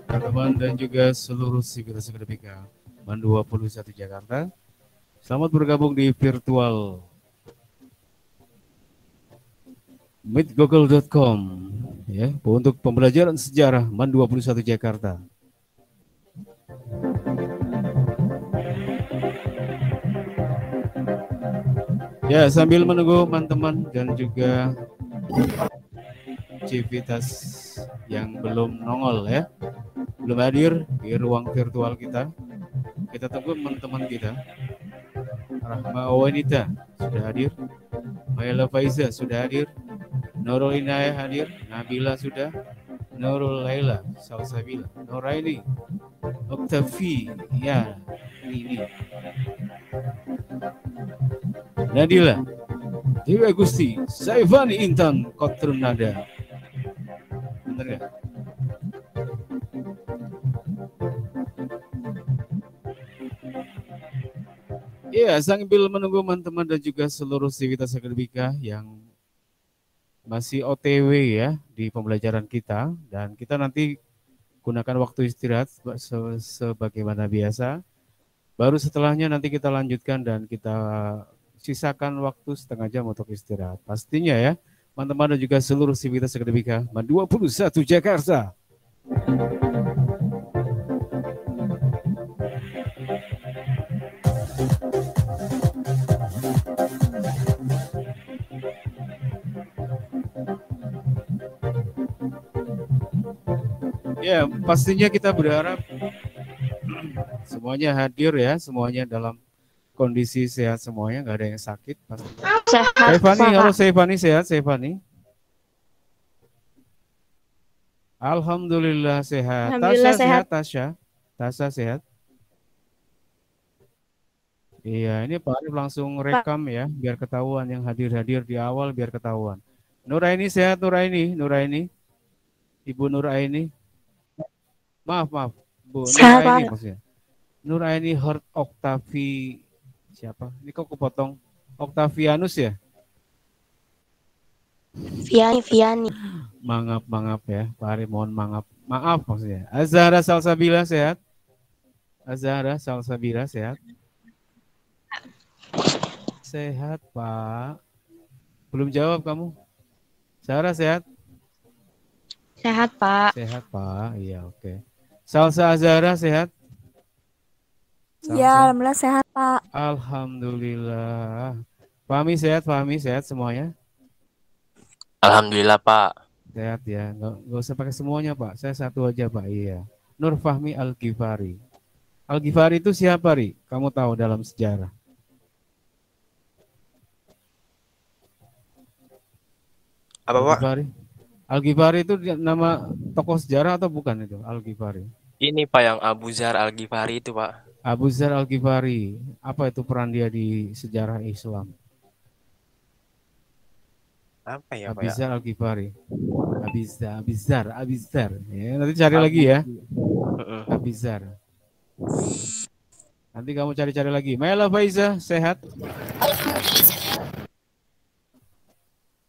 teman-teman dan juga seluruh sivitas akademika MAN 21 Jakarta. Selamat bergabung di virtual meetgoogle.com ya, untuk pembelajaran sejarah MAN 21 Jakarta. Ya, sambil menunggu teman-teman dan juga civitas yang belum nongol ya, belum hadir di ruang virtual kita. Kita tunggu teman-teman kita. Rahma Wanita sudah hadir, Maela Faiza sudah hadir, Nurul Inayah hadir, Nabila sudah, Nurul Laila, Salsabila, Nuraini, Oktavi, ya ini, Nadila, Dewi Agusti, Saifani Intan, Kotrun Nada. Bener ya? Ya, sambil menunggu teman-teman dan juga seluruh sivitas akademika yang masih OTW ya di pembelajaran kita, dan kita nanti gunakan waktu istirahat sebagaimana biasa. Baru setelahnya nanti kita lanjutkan dan kita sisakan waktu setengah jam untuk istirahat. Pastinya ya, teman-teman dan juga seluruh sivitas akademika MAN 21 Jakarta. Ya, pastinya kita berharap semuanya hadir ya, semuanya dalam kondisi sehat semuanya, nggak ada yang sakit. Sehat. Sevani, halo Sevani, sehat Sevani? Alhamdulillah sehat. Alhamdulillah Tasya sehat. Tasya? Tasya sehat? Iya, ini Pak Arif langsung rekam ya, biar ketahuan yang hadir-hadir di awal, biar ketahuan. Nuraini sehat, Nuraini, Nuraini, Ibu Nuraini. Maaf, Bu Nuraini maksudnya. Nuraini Hort Oktavi siapa? Ini kok kepotong Oktavianus ya? Viani. Mangap ya, Pak Arif mohon maaf maksudnya. Azhara Salsabila sehat? Azhara Salsabila sehat? Sehat Pak. Belum jawab kamu. Sarah sehat? Sehat Pak. Sehat Pak, iya oke. Salsa Azhara sehat? Iya, alhamdulillah sehat Pak. Alhamdulillah. Fahmi sehat semuanya? Alhamdulillah Pak. Sehat ya, nggak usah pakai semuanya Pak, saya satu aja Pak, iya. Nur Fahmi Al-Ghifari. Al-Ghifari itu siapa Ri? Kamu tahu dalam sejarah? Apa Pak? Al-Ghifari itu nama tokoh sejarah atau bukan itu Al-Ghifari? Ini Pak yang Abu Zar Al-Ghifari itu Pak. Abu Zar Al-Ghifari, apa itu peran dia di sejarah Islam? Apa ya Pak? Abizar Al-Ghifari. Abizar. Ya, nanti cari lagi ya. Abizar. Nanti kamu cari-cari lagi. Mela Faiza sehat?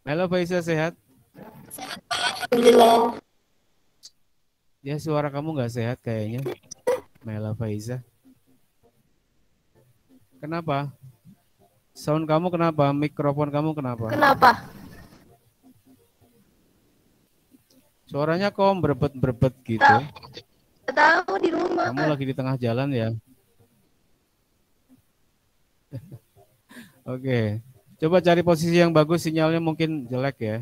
Mela Faiza sehat? Sehat Pak, alhamdulillah. Ya suara kamu nggak sehat kayaknya, Mela Faiza. Kenapa? Sound kamu kenapa? Mikrofon kamu kenapa? Kenapa? Suaranya kok berbet gitu. Tahu di rumah. Kamu lagi di tengah jalan ya? Oke. Coba cari posisi yang bagus, sinyalnya mungkin jelek ya.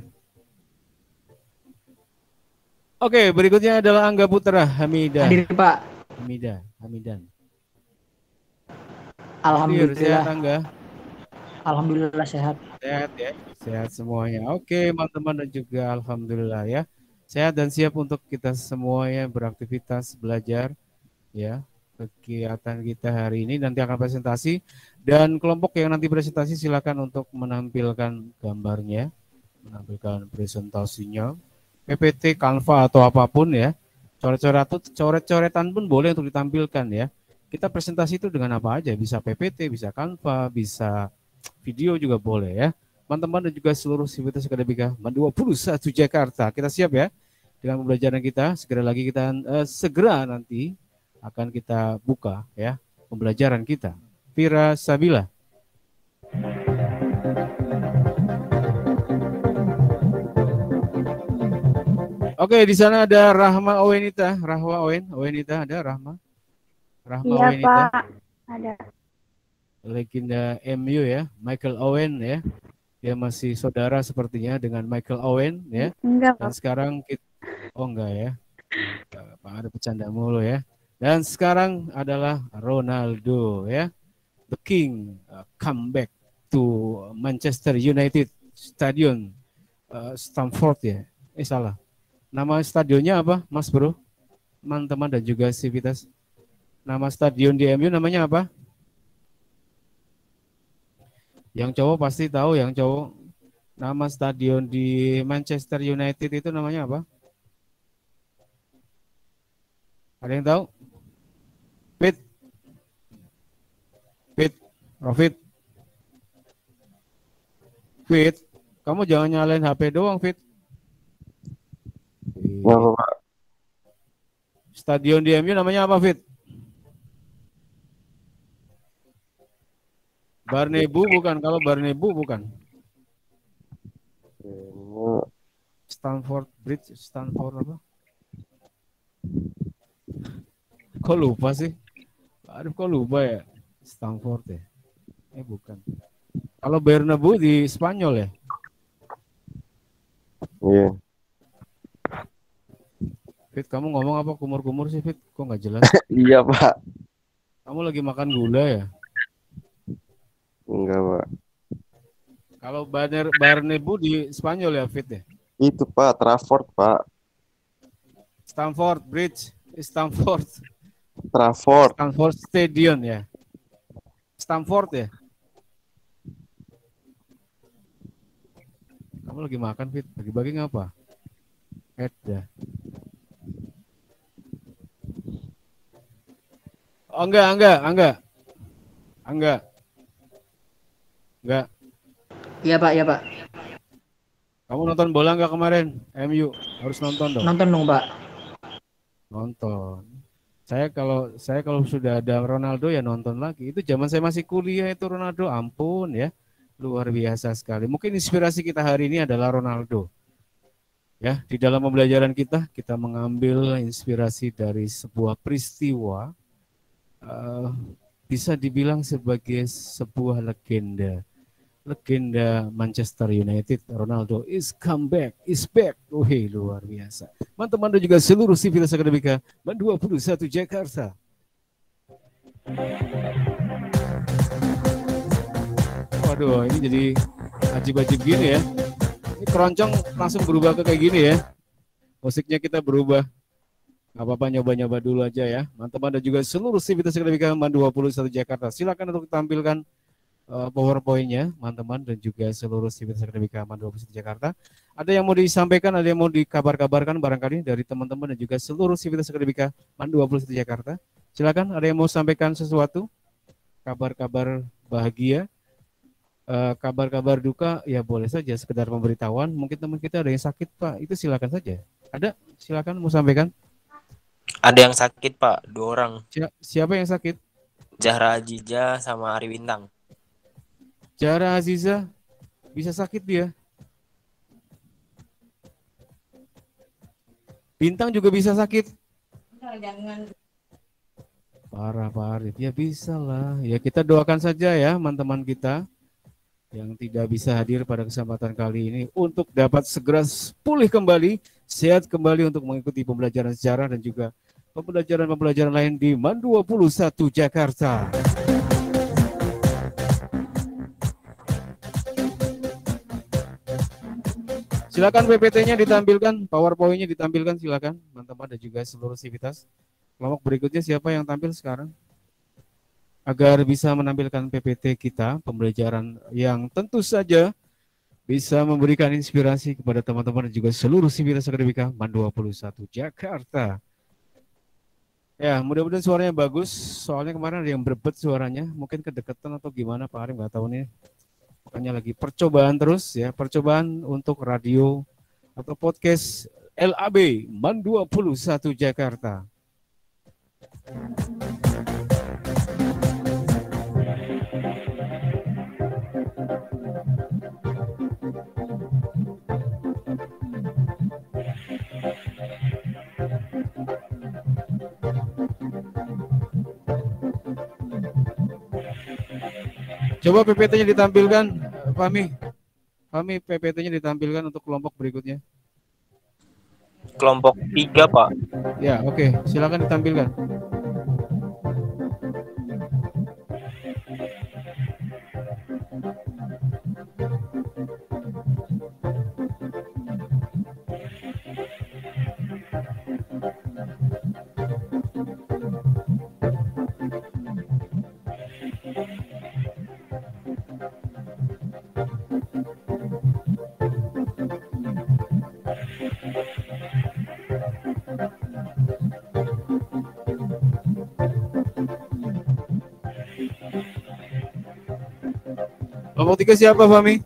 Oke, berikutnya adalah Angga Putra Hamidah. Hadir Pak. Hamidan. Alhamdulillah. Hadir, sehat Angga? Alhamdulillah sehat. Sehat ya, sehat semuanya. Oke, teman-teman dan juga alhamdulillah ya. Sehat dan siap untuk kita semuanya beraktivitas belajar ya. Kegiatan kita hari ini nanti akan presentasi, dan kelompok yang nanti presentasi silakan untuk menampilkan gambarnya, menampilkan presentasinya, PPT, Canva atau apapun ya. Coret-coretan pun boleh untuk ditampilkan ya. Kita presentasi itu dengan apa aja, bisa PPT, bisa Canva, bisa video juga boleh ya. Teman-teman dan juga seluruh sivitas akademika MAN 21 Jakarta, kita siap ya dengan pembelajaran kita. Segera nanti akan kita buka ya pembelajaran kita. Vira Sabila. Oke, di sana ada Rahma Owenita. Owenita ada Rahma. Iya, Owenita. Pak. Ada. Legenda MU ya, Michael Owen ya. Dia masih saudara sepertinya dengan Michael Owen ya. Enggak, Dan Pak. sekarang kita enggak ya. Pak ada bercanda mulu ya. Dan sekarang adalah Ronaldo ya. The King comeback to Manchester United Stadion Stamford ya. Salah. Nama stadionnya apa, Mas Bro? Teman-teman dan juga Sivitas. Nama stadion di MU namanya apa? Yang cowok pasti tahu, yang cowok. Nama stadion di Manchester United itu namanya apa? Ada yang tahu? Fit, kamu jangan nyalain HP doang, Fit. Stadion di MU namanya apa, Fit? Barnebu bukan, kalau Barnebu bukan. Stamford Bridge, Stamford apa? Kok lupa sih? Aduh, kok lupa ya? Stamford ya? Bukan. Kalau Bernabeu di Spanyol ya? Iya. Fit, kamu ngomong apa kumur-kumur sih, Fit? Kok nggak jelas? Iya, Pak. Kamu lagi makan gula ya? Enggak, Pak. Kalau Bernabeu di Spanyol ya, Fit ya? Itu, Pak, Trafford, Pak. Stamford Bridge, Stamford Stadium ya. Stamford ya. Kamu lagi makan, Fit? Bagi-bagi ngapa? Ya. Oh, enggak. Iya, Pak, ya, Pak. Kamu nonton bola enggak kemarin? MU harus nonton dong. Nonton dong, Pak. Nonton. Saya kalau sudah ada Ronaldo ya nonton lagi. Itu zaman saya masih kuliah itu Ronaldo, ampun ya. Luar biasa sekali. Mungkin inspirasi kita hari ini adalah Ronaldo. Ya, di dalam pembelajaran kita mengambil inspirasi dari sebuah peristiwa bisa dibilang sebagai sebuah legenda Manchester United. Ronaldo is back. Luar biasa. Teman-teman dan juga seluruh Sivitas Akademika Man 21 Jakarta. Waduh, ini jadi ajib-ajib gini ya. Ini keroncong langsung berubah ke kayak gini ya. Musiknya kita berubah. Gak apa-apa, nyoba-nyoba dulu aja ya. Teman-teman dan juga seluruh Sivitas Akademika Man 21 Jakarta. Silakan untuk tampilkan PowerPoint-nya, teman-teman dan juga seluruh Sivitas Akademika Man 21 Jakarta. Ada yang mau disampaikan, ada yang mau dikabar-kabarkan barangkali dari teman-teman dan juga seluruh Sivitas Akademika Man 21 Jakarta. Silakan, ada yang mau sampaikan sesuatu? Kabar-kabar bahagia, kabar-kabar duka, ya boleh saja sekedar pemberitahuan. Mungkin teman kita ada yang sakit, Pak, itu silakan saja. Ada? Silakan mau sampaikan. Ada yang sakit, Pak, 2 orang. Siapa yang sakit? Zahra Aziza sama Ari Bintang. Zahra Aziza bisa sakit dia. Bintang juga bisa sakit. Jangan. Parah Pak Arif, ya bisa lah. Ya kita doakan saja ya teman-teman kita yang tidak bisa hadir pada kesempatan kali ini untuk dapat segera pulih kembali, sehat kembali untuk mengikuti pembelajaran sejarah dan juga pembelajaran-pembelajaran lain di Man 21 Jakarta. Silakan PPT-nya ditampilkan, PowerPoint-nya ditampilkan, silakan teman-teman dan juga seluruh sivitas. Kelompok berikutnya siapa yang tampil sekarang? Agar bisa menampilkan PPT kita, pembelajaran yang tentu saja bisa memberikan inspirasi kepada teman-teman dan juga seluruh sivitas akademika Man 21 Jakarta. Ya, mudah-mudahan suaranya bagus, soalnya kemarin ada yang berebet suaranya, mungkin kedekatan atau gimana Pak Arif, nggak tahu nih. Makanya lagi percobaan terus ya, percobaan untuk radio atau podcast LAB MAN 21 Jakarta. Coba PPT-nya ditampilkan, Fahmi. Fahmi, PPT-nya ditampilkan untuk kelompok berikutnya. Kelompok 3, Pak. Ya, oke. Silakan ditampilkan. Kelompok 3 siapa, Fahmi?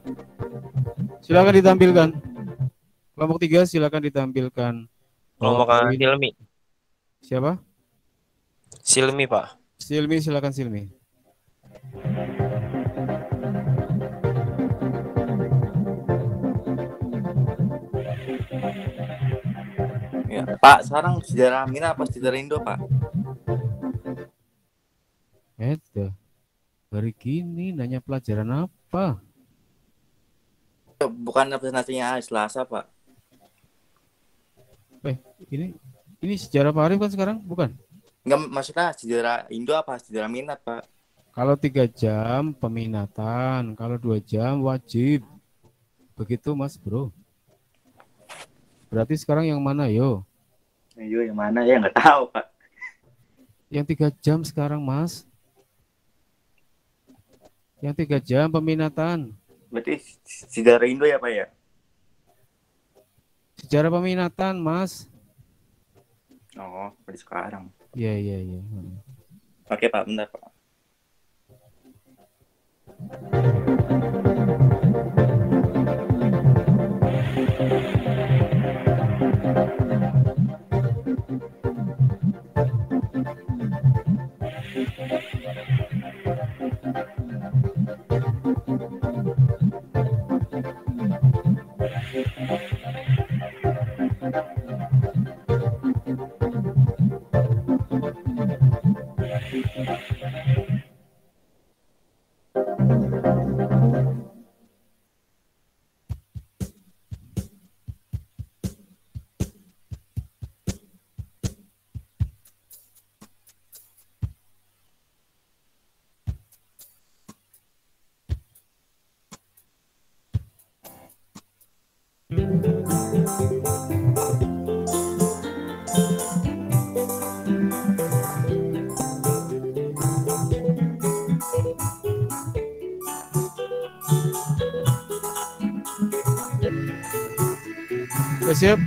Silakan ditampilkan. Kelompok 3 silakan ditampilkan. Kelompok PowerPoint. Silmi. Siapa? Silmi, Pak. Silmi, silakan Silmi. Ya, Pak, sekarang sejarah Mina apa sejarah Indo, Pak? Itu. Hari gini nanya pelajaran apa? Bukan presentasinya hari Selasa, Pak. Ini sejarah Pak Arif kan sekarang? Bukan? Enggak, maksudnya sejarah Indo apa sejarah minat, Pak? Kalau 3 jam peminatan, kalau 2 jam wajib. Begitu Mas Bro. Berarti sekarang yang mana yo? Ayo, yang mana ya? Nggak tahu, Pak. Yang 3 jam sekarang Mas. Yang 3 jam peminatan. Berarti sejarah Indo ya, Pak ya? Sejarah peminatan Mas. Oh, berarti sekarang. Iya. Oke, Pak, bentar, Pak. Udah siap?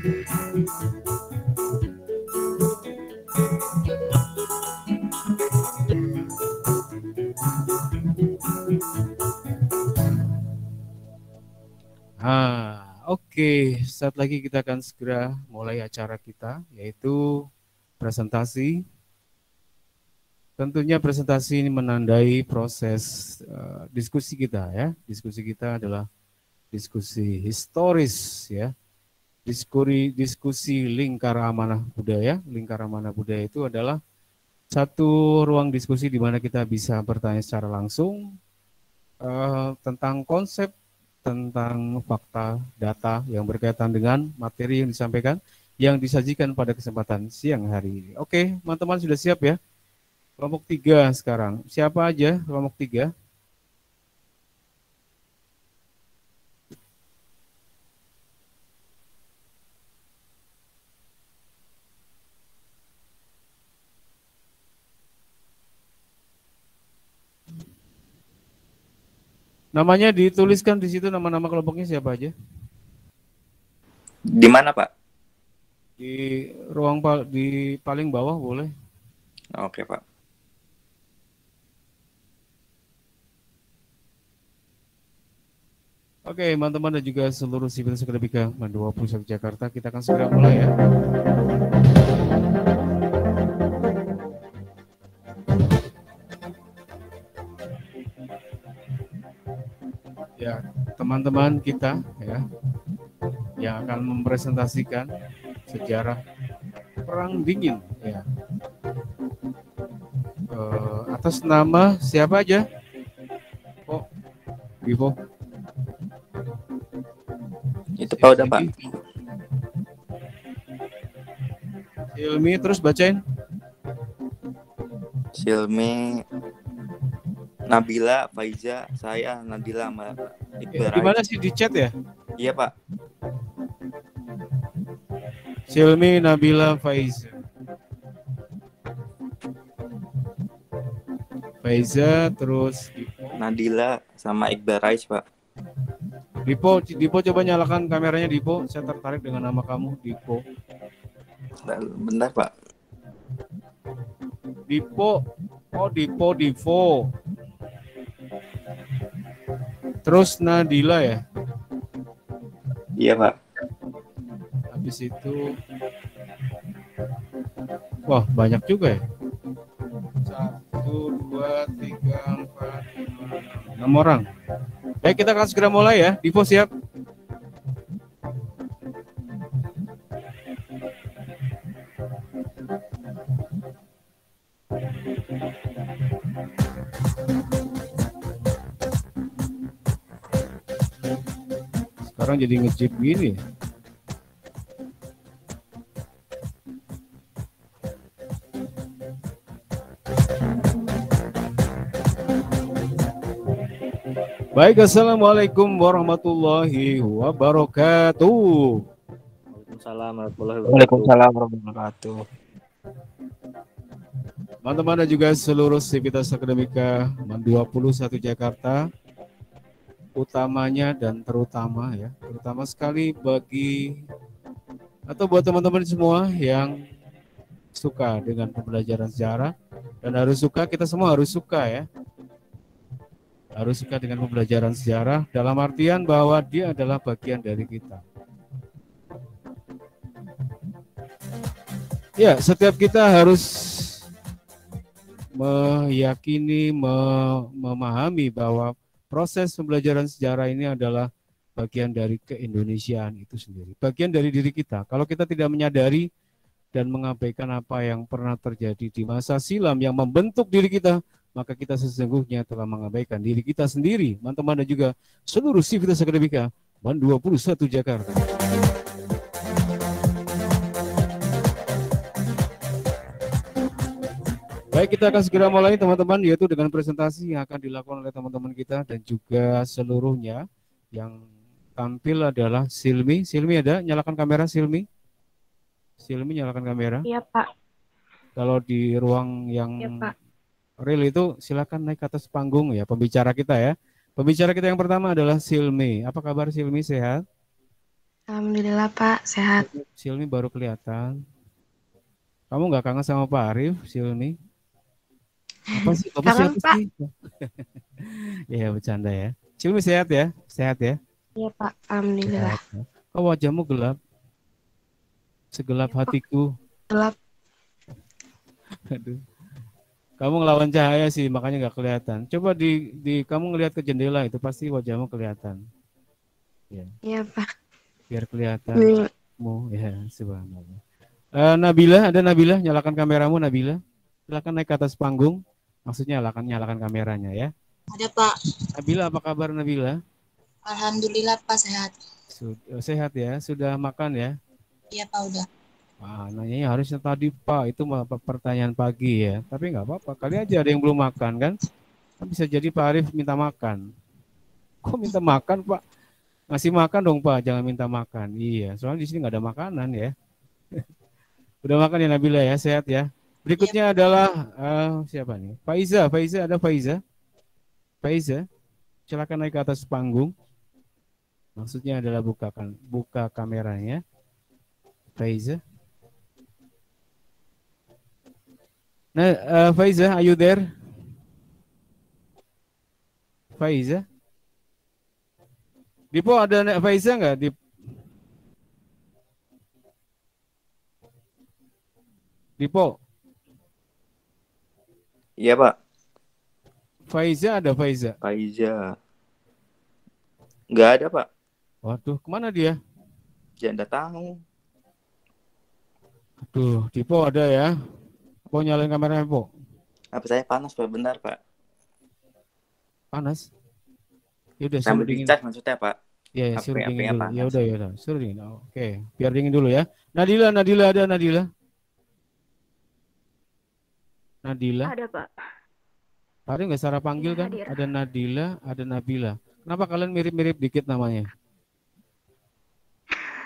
Oke. Saat lagi kita akan segera mulai acara kita, yaitu presentasi. Tentunya presentasi ini menandai proses diskusi kita ya. Diskusi kita adalah diskusi historis ya. Diskusi lingkar amanah budaya. Lingkar amanah budaya itu adalah satu ruang diskusi di mana kita bisa bertanya secara langsung tentang konsep, tentang fakta, data yang berkaitan dengan materi yang disampaikan, yang disajikan pada kesempatan siang hari ini. Oke, teman-teman sudah siap ya? Kelompok 3 sekarang. Siapa aja kelompok 3? Namanya dituliskan di situ, nama-nama kelompoknya siapa aja? Di mana, Pak? Di ruang di paling bawah boleh. Oke, Pak. Oke, teman-teman dan juga seluruh Sivitas Akademika 21 Jakarta, kita akan segera mulai ya. Ya, teman-teman kita ya yang akan mempresentasikan sejarah Perang Dingin ya. Atas nama siapa aja? Oh, Vivo. Itu Pak udah Pak. Ilmi terus bacain. Silmi, Nabila, Faiza, saya, Nadila, sama Iqbal. Gimana sih di chat ya? Iya Pak. Silmi, Nabila, Faiza terus Nadila sama Iqbal Rais Pak. Dipo coba nyalakan kameranya Dipo. Saya tertarik dengan nama kamu Dipo. Bentar Pak. Dipo. Oh Divo. Terus Nadila ya. Iya Pak. Habis itu wah banyak juga ya. 1, 2, 3, 4, 5, 6 orang. Baik, kita akan segera mulai ya. Divo siap? Sekarang jadi ngejip gini. Baik, assalamualaikum warahmatullahi wabarakatuh. Waalaikumsalam warahmatullahi wabarakatuh. Teman-teman dan juga seluruh Sivitas Akademika 21 Jakarta, utamanya dan terutama ya, terutama sekali bagi atau buat teman-teman semua yang suka dengan pembelajaran sejarah dan harus suka, kita semua harus suka ya. Harus suka dengan pembelajaran sejarah dalam artian bahwa dia adalah bagian dari kita. Ya, setiap kita harus meyakini, memahami bahwa proses pembelajaran sejarah ini adalah bagian dari keindonesiaan itu sendiri. Bagian dari diri kita. Kalau kita tidak menyadari dan mengabaikan apa yang pernah terjadi di masa silam yang membentuk diri kita, maka kita sesungguhnya telah mengabaikan diri kita sendiri, teman-teman dan juga seluruh Sivitas Akademika 21 Jakarta. Baik, kita akan segera mulai teman-teman, yaitu dengan presentasi yang akan dilakukan oleh teman-teman kita dan juga seluruhnya. Yang tampil adalah Silmi. Silmi ada? Nyalakan kamera Silmi. Silmi nyalakan kamera. Iya Pak. Kalau di ruang yang Iya Pak. real itu silakan naik ke atas panggung ya, pembicara kita ya. Pembicara kita yang pertama adalah Silmi. Apa kabar Silmi, sehat? Alhamdulillah Pak, sehat. Silmi baru kelihatan. Kamu nggak kangen sama Pak Arif, Silmi? Apa sih? Kamu Kangen, siapa Pak. sih? Ya bercanda ya. Silmi sehat ya? Sehat ya? Iya Pak, alhamdulillah. Sehat, ya. Kok wajahmu gelap? Segelap Iya, Pak. hatiku. Gelap. Aduh. Kamu ngelawan cahaya sih, makanya nggak kelihatan. Coba kamu ngelihat ke jendela itu pasti wajahmu kelihatan. Ya, Iya Pak. biar kelihatan. Iya. Ya, subhanallah. Nabila, ada Nabila? Nyalakan kameramu Nabila. Silakan naik ke atas panggung. Maksudnya nyalakan kameranya ya. Ada Pak. Nabila, apa kabar Nabila? Alhamdulillah Pak sehat. Sehat ya. Sudah makan ya? Iya Pak udah. Wah, nanyanya harusnya tadi Pak, itu malah pertanyaan pagi ya. Tapi nggak apa-apa, kali aja ada yang belum makan kan? Kan bisa jadi Pak Arif minta makan. Kok minta makan Pak? Ngasih makan dong Pak, jangan minta makan. Iya, soalnya di sini nggak ada makanan ya. Udah makan ya Nabila ya, sehat ya. Berikutnya adalah siapa nih? Faiza, ada Faiza. Faiza, silakan naik ke atas panggung. Maksudnya adalah buka kameranya. Faiza. Nah, Faiza, are you there? Faiza? Dipo ada Nek Faiza nggak? Dipo, Iya Pak. Faiza ada Faiza? Faiza. Nggak ada Pak. Waduh, kemana dia? Jangan tahu. Aduh, Dipo ada ya? Po nyalain kameranya, Po. Apa saya panas Pak? Benar Pak. Panas? Ya udah, suruh Sambil dingin. dicas maksudnya Pak. Ya, HP suruh dingin HP-nya dulu. panas. Ya udah, suruh dingin. Oke, biar dingin dulu ya. Nadila ada Nadila. Nadila. Ada, Pak. Ada nggak Sarah panggil Ya, kan? hadir. Ada Nadila, ada Nabila. Kenapa kalian mirip-mirip dikit namanya?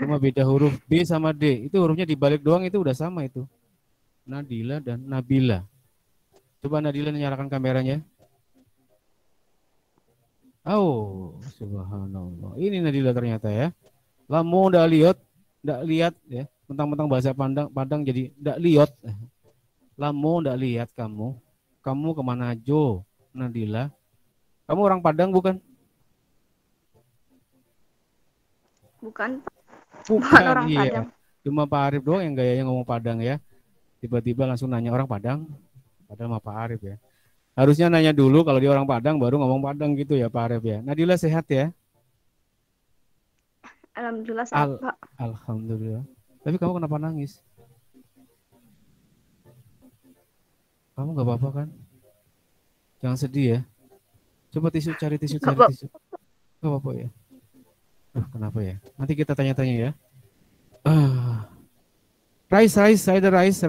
Cuma beda huruf B sama D. Itu hurufnya dibalik doang itu udah sama itu. Nadila dan Nabila. Coba Nadila nyalakan kameranya. Oh, subhanallah. Ini Nadila ternyata ya. Lamu ndak lihat ya. Mentang-mentang bahasa Padang jadi ndak lihat. Lamu ndak lihat kamu. Kamu kemana Jo, Nadila? Kamu orang Padang bukan? Bukan, Pak. Bukan, orang iya. Padang. Cuma Pak Arif doang yang gayanya ngomong Padang ya. Tiba-tiba langsung nanya orang Padang. Padahal mah Pak Arif ya. Harusnya nanya dulu kalau dia orang Padang baru ngomong Padang gitu ya Pak Arif ya. Nadila sehat ya? Alhamdulillah sehat, Pak. Alhamdulillah. Tapi kamu kenapa nangis? Kamu nggak apa-apa kan? Jangan sedih ya. Coba tisu, cari tisu. Nggak apa-apa ya. Kenapa ya? Nanti kita tanya-tanya ya. Rais, ada Rais.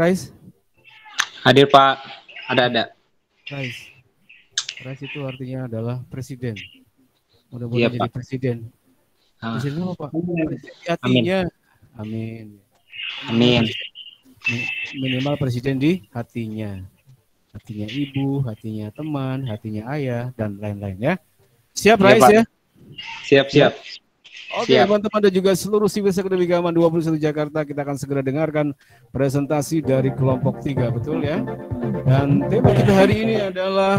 Hadir Pak, ada. Rais itu artinya adalah presiden. Mudah-mudahan jadi presiden. Presiden apa Pak? Presiden di hatinya. Amin. Minimal presiden di hatinya. Hatinya ibu, hatinya teman, hatinya ayah, dan lain-lain ya. Siap Rais ya? Siap. Oke teman-teman dan juga seluruh siswa Akademika 21 Jakarta, kita akan segera dengarkan presentasi dari kelompok 3, betul ya? Dan tema kita hari ini adalah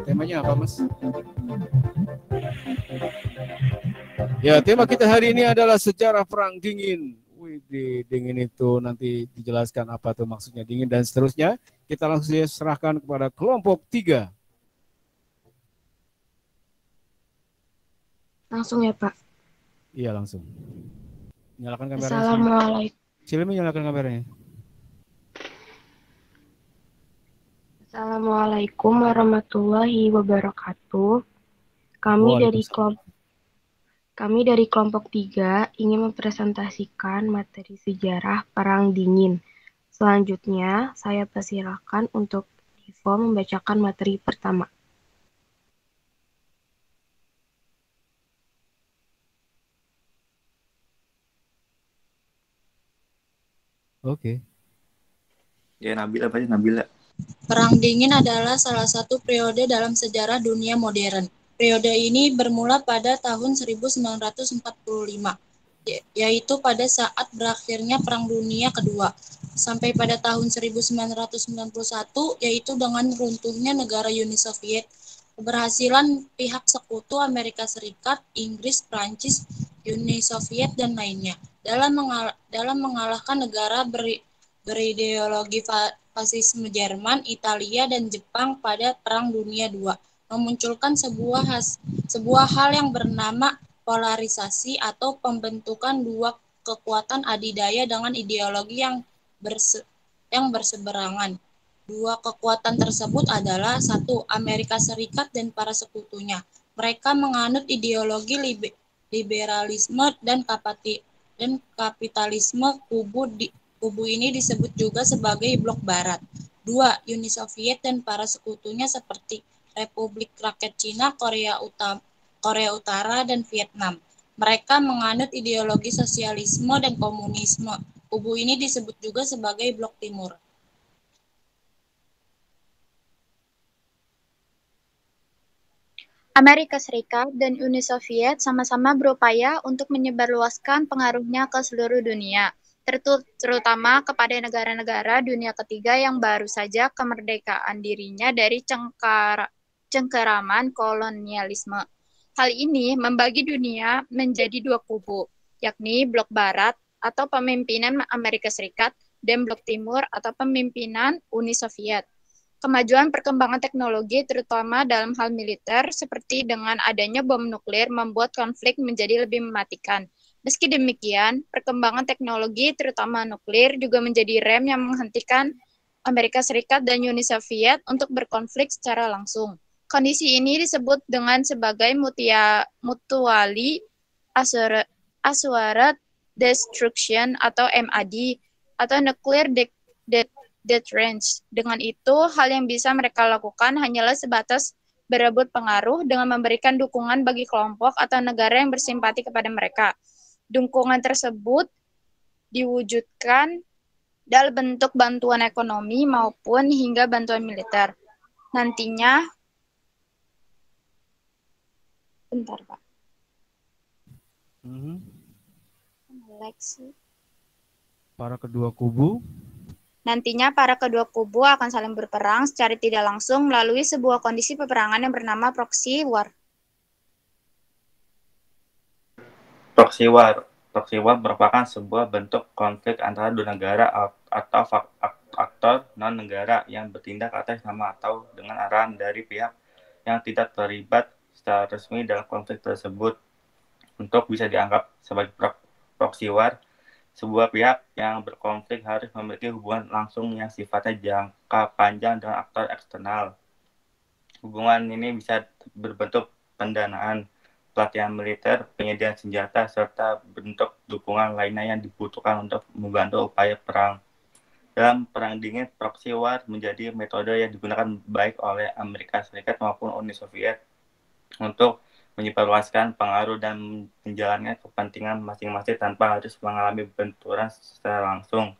temanya apa Mas? Ya, tema kita hari ini adalah sejarah perang dingin. Dingin itu nanti dijelaskan apa tuh maksudnya dingin dan seterusnya. Kita langsung serahkan kepada kelompok 3. Langsung ya, Pak. Iya, langsung. Nyalakan kameranya. Assalamualaikum. Silmi nyalakan kameranya. Assalamualaikum warahmatullahi wabarakatuh. Kami dari kelompok 3 ingin mempresentasikan materi sejarah Perang Dingin. Selanjutnya, saya persilakan untuk Divo membacakan materi pertama. Oke. Ya Nabila Pak, Nabila. Perang Dingin adalah salah satu periode dalam sejarah dunia modern. Periode ini bermula pada tahun 1945, yaitu pada saat berakhirnya Perang Dunia Kedua, sampai pada tahun 1991, yaitu dengan runtuhnya negara Uni Soviet. Keberhasilan pihak sekutu Amerika Serikat, Inggris, Prancis, Uni Soviet, dan lainnya dalam mengalahkan negara berideologi fasisme Jerman, Italia, dan Jepang pada Perang Dunia II, memunculkan sebuah hal yang bernama polarisasi atau pembentukan dua kekuatan adidaya dengan ideologi yang berseberangan. Dua kekuatan tersebut adalah 1. Amerika Serikat dan para sekutunya. Mereka menganut ideologi liberalisme dan kapitalisme. Kubu ini disebut juga sebagai blok barat. 2. Uni Soviet dan para sekutunya seperti Republik Rakyat Cina, Korea Utara, dan Vietnam. Mereka menganut ideologi sosialisme dan komunisme. Kubu ini disebut juga sebagai blok timur. Amerika Serikat dan Uni Soviet sama-sama berupaya untuk menyebarluaskan pengaruhnya ke seluruh dunia, terutama kepada negara-negara dunia ketiga yang baru saja kemerdekaan dirinya dari cengkeraman kolonialisme. Hal ini membagi dunia menjadi dua kubu, yakni blok barat atau pemimpinan Amerika Serikat dan blok timur atau pemimpinan Uni Soviet. Kemajuan perkembangan teknologi terutama dalam hal militer seperti dengan adanya bom nuklir membuat konflik menjadi lebih mematikan. Meski demikian, perkembangan teknologi terutama nuklir juga menjadi rem yang menghentikan Amerika Serikat dan Uni Soviet untuk berkonflik secara langsung. Kondisi ini disebut dengan sebagai mutually assured destruction atau MAD atau nuclear deterrence. Dengan itu, hal yang bisa mereka lakukan hanyalah sebatas berebut pengaruh dengan memberikan dukungan bagi kelompok atau negara yang bersimpati kepada mereka. Dukungan tersebut diwujudkan dalam bentuk bantuan ekonomi maupun hingga bantuan militer. Nantinya, bentar Pak. Para kedua kubu. Nantinya para kedua kubu akan saling berperang secara tidak langsung melalui sebuah kondisi peperangan yang bernama proxy war. Proxy war merupakan sebuah bentuk konflik antara dua negara atau aktor non-negara yang bertindak atas nama atau dengan arahan dari pihak yang tidak terlibat secara resmi dalam konflik tersebut. Untuk bisa dianggap sebagai proxy war, sebuah pihak yang berkonflik harus memiliki hubungan langsung yang sifatnya jangka panjang dengan aktor eksternal. Hubungan ini bisa berbentuk pendanaan, pelatihan militer, penyediaan senjata, serta bentuk dukungan lainnya yang dibutuhkan untuk membantu upaya perang. Dalam Perang Dingin, proxy war menjadi metode yang digunakan baik oleh Amerika Serikat maupun Uni Soviet untuk menyebarluaskan pengaruh dan menjalankan kepentingan masing-masing tanpa harus mengalami benturan secara langsung.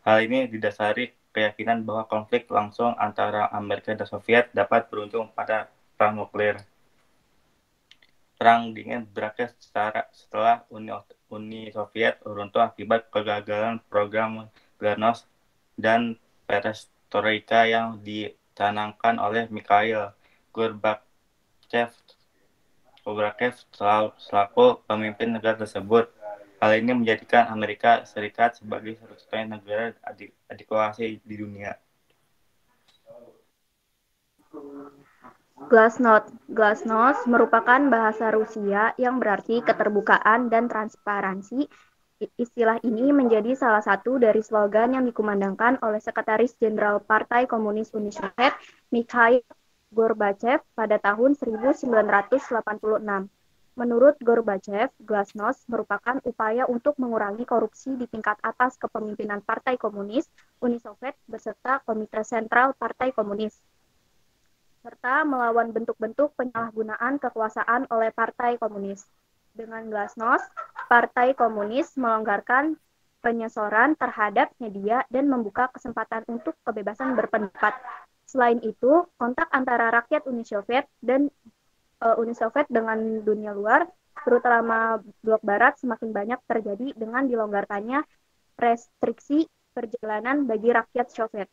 Hal ini didasari keyakinan bahwa konflik langsung antara Amerika dan Soviet dapat berujung pada perang nuklir. Perang Dingin berakhir setelah Uni Soviet runtuh akibat kegagalan program Glasnost dan perestroika yang dicanangkan oleh Mikhail Gorbachev selaku pemimpin negara tersebut. Hal ini menjadikan Amerika Serikat sebagai satu-satunya negara adikuasi di dunia. Glasnost merupakan bahasa Rusia yang berarti keterbukaan dan transparansi. Istilah ini menjadi salah satu dari slogan yang dikumandangkan oleh Sekretaris Jenderal Partai Komunis Uni Soviet, Mikhail Gorbachev pada tahun 1986. Menurut Gorbachev, Glasnost merupakan upaya untuk mengurangi korupsi di tingkat atas kepemimpinan Partai Komunis Uni Soviet beserta Komite Sentral Partai Komunis, serta melawan bentuk-bentuk penyalahgunaan kekuasaan oleh Partai Komunis. Dengan Glasnost, Partai Komunis melonggarkan penyensoran terhadap media dan membuka kesempatan untuk kebebasan berpendapat. Selain itu, kontak antara rakyat Uni Soviet dan Uni Soviet dengan dunia luar, terutama blok barat, semakin banyak terjadi dengan dilonggarkannya restriksi perjalanan bagi rakyat Soviet.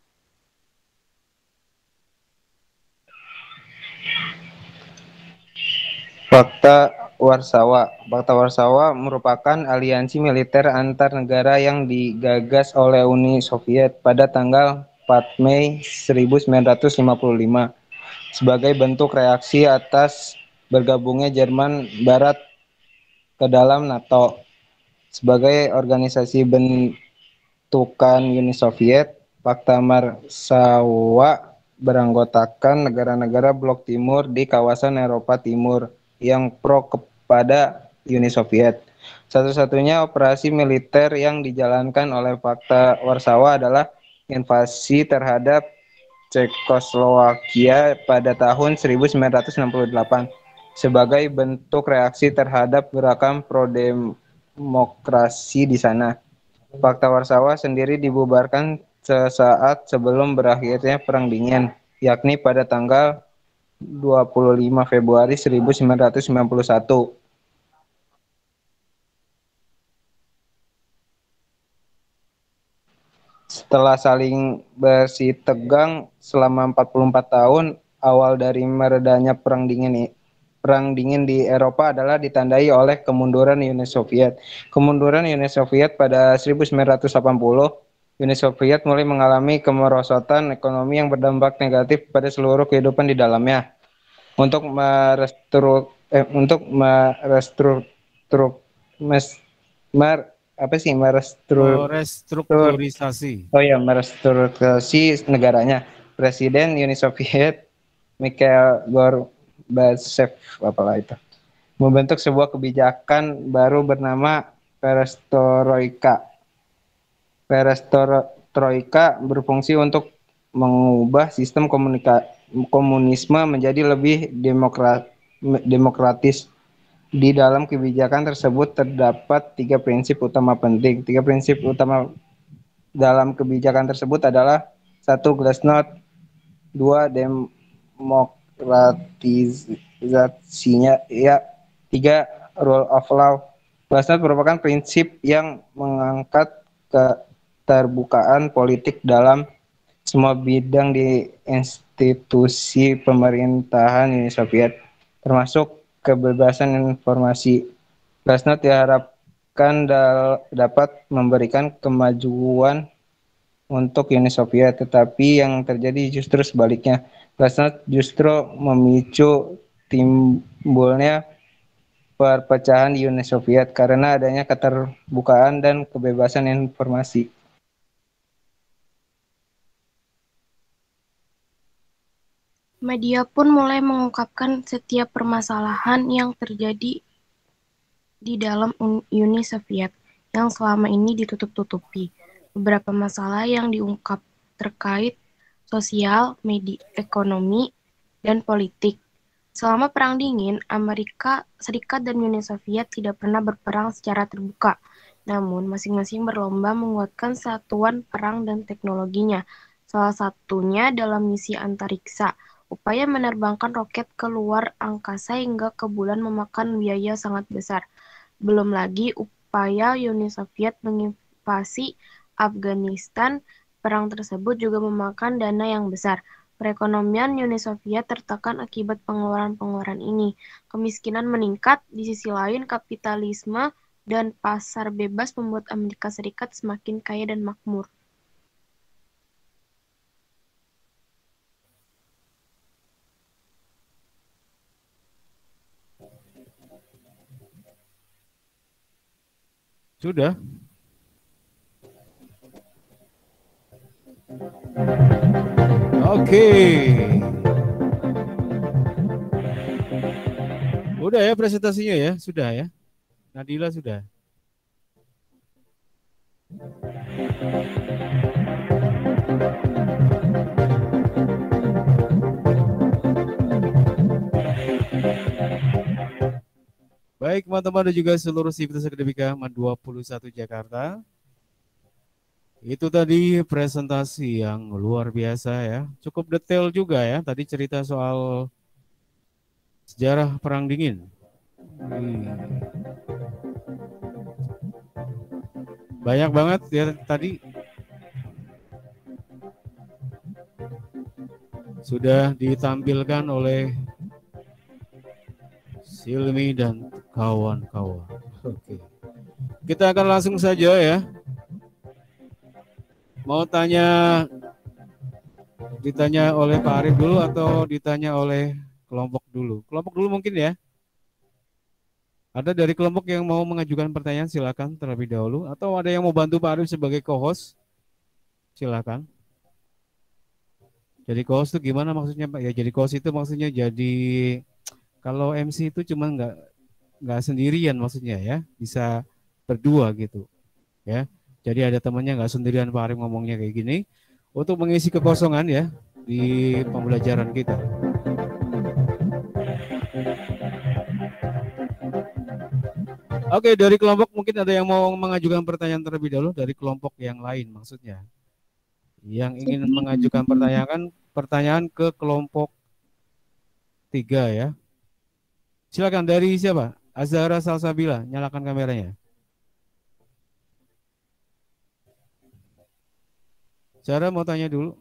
Fakta Warsawa merupakan aliansi militer antar negara yang digagas oleh Uni Soviet pada tanggal 4 Mei 1955 sebagai bentuk reaksi atas bergabungnya Jerman Barat ke dalam NATO. Sebagai organisasi bentukan Uni Soviet, Fakta Warsawa beranggotakan negara-negara blok timur di kawasan Eropa Timur yang pro kepada Uni Soviet. Satu-satunya operasi militer yang dijalankan oleh Fakta Warsawa adalah invasi terhadap Cekoslowakia pada tahun 1968 sebagai bentuk reaksi terhadap gerakan pro-demokrasi di sana. Fakta Warsawa sendiri dibubarkan sesaat sebelum berakhirnya Perang Dingin, yakni pada tanggal 25 Februari 1991. Setelah saling bersitegang selama 44 tahun, awal dari meredanya Perang Dingin di Eropa adalah ditandai oleh kemunduran Uni Soviet. Kemunduran Uni Soviet pada 1980, Uni Soviet mulai mengalami kemerosotan ekonomi yang berdampak negatif pada seluruh kehidupan di dalamnya. Untuk Merestrukturisasi. merestrukturisasi negaranya. Presiden Uni Soviet Mikhail Gorbachev apalah itu membentuk sebuah kebijakan baru bernama Perestroika. Perestroika berfungsi untuk mengubah sistem komunisme menjadi lebih demokratis. Di dalam kebijakan tersebut terdapat 3 prinsip utama penting. 3 prinsip utama dalam kebijakan tersebut adalah 1. Glasnost, 2. Demokratisasinya, 3. Rule of law. Glasnost merupakan prinsip yang mengangkat keterbukaan politik dalam semua bidang di institusi pemerintahan Uni Soviet, termasuk kebebasan informasi. Glasnost diharapkan dapat memberikan kemajuan untuk Uni Soviet, tetapi yang terjadi justru sebaliknya. Glasnost justru memicu timbulnya perpecahan di Uni Soviet karena adanya keterbukaan dan kebebasan informasi. Media pun mulai mengungkapkan setiap permasalahan yang terjadi di dalam Uni Soviet yang selama ini ditutup-tutupi. Beberapa masalah yang diungkap terkait sosial, ekonomi, dan politik. Selama Perang Dingin, Amerika Serikat dan Uni Soviet tidak pernah berperang secara terbuka. Namun, masing-masing berlomba menguatkan satuan perang dan teknologinya. Salah satunya dalam misi antariksa. Upaya menerbangkan roket ke luar angkasa hingga ke bulan memakan biaya sangat besar. Belum lagi upaya Uni Soviet menginvasi Afghanistan. Perang tersebut juga memakan dana yang besar. Perekonomian Uni Soviet tertekan akibat pengeluaran-pengeluaran ini. Kemiskinan meningkat, di sisi lain kapitalisme dan pasar bebas membuat Amerika Serikat semakin kaya dan makmur. Sudah? Oke. Udah ya presentasinya ya? Sudah ya? Nadila sudah? Baik teman-teman dan juga seluruh sivitas akademika 21 Jakarta. Itu tadi presentasi yang luar biasa ya. Cukup detail juga ya. Tadi cerita soal sejarah Perang Dingin. Banyak banget ya tadi. Sudah ditampilkan oleh Silmi dan kawan-kawan. Oke. Kita akan langsung saja ya. Mau ditanya oleh Pak Arif dulu atau ditanya oleh kelompok dulu? Kelompok dulu mungkin ya. Ada dari kelompok yang mau mengajukan pertanyaan silakan terlebih dahulu. Atau ada yang mau bantu Pak Arif sebagai co-host? Silakan. Jadi co-host itu gimana maksudnya Pak? Ya jadi co-host itu maksudnya jadi kalau MC itu cuma nggak sendirian maksudnya ya, bisa berdua gitu ya. Jadi ada temannya nggak sendirian Pak Arif ngomongnya kayak gini untuk mengisi kekosongan ya di pembelajaran kita. Oke, dari kelompok mungkin ada yang mau mengajukan pertanyaan terlebih dahulu dari kelompok yang lain maksudnya. Yang ingin mengajukan pertanyaan ke kelompok 3 ya. Silakan dari siapa? Azhara Salsabila, nyalakan kameranya. Cara mau tanya dulu.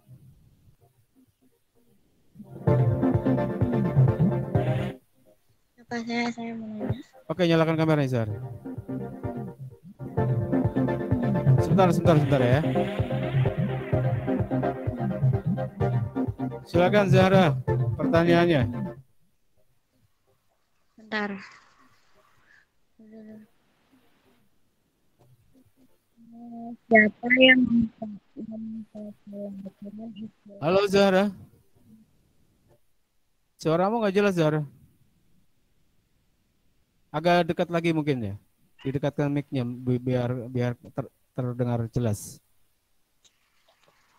Pak, saya mau nanya. Oke, nyalakan kameranya, Zahra. Sebentar ya. Silakan Zahra, pertanyaannya. Bentar. Siapa yang mempopulerkan istilah? Halo Zahra. Suaramu nggak jelas Zahra. Agak dekat lagi mungkin ya. Didekatkan mic-nya biar terdengar jelas.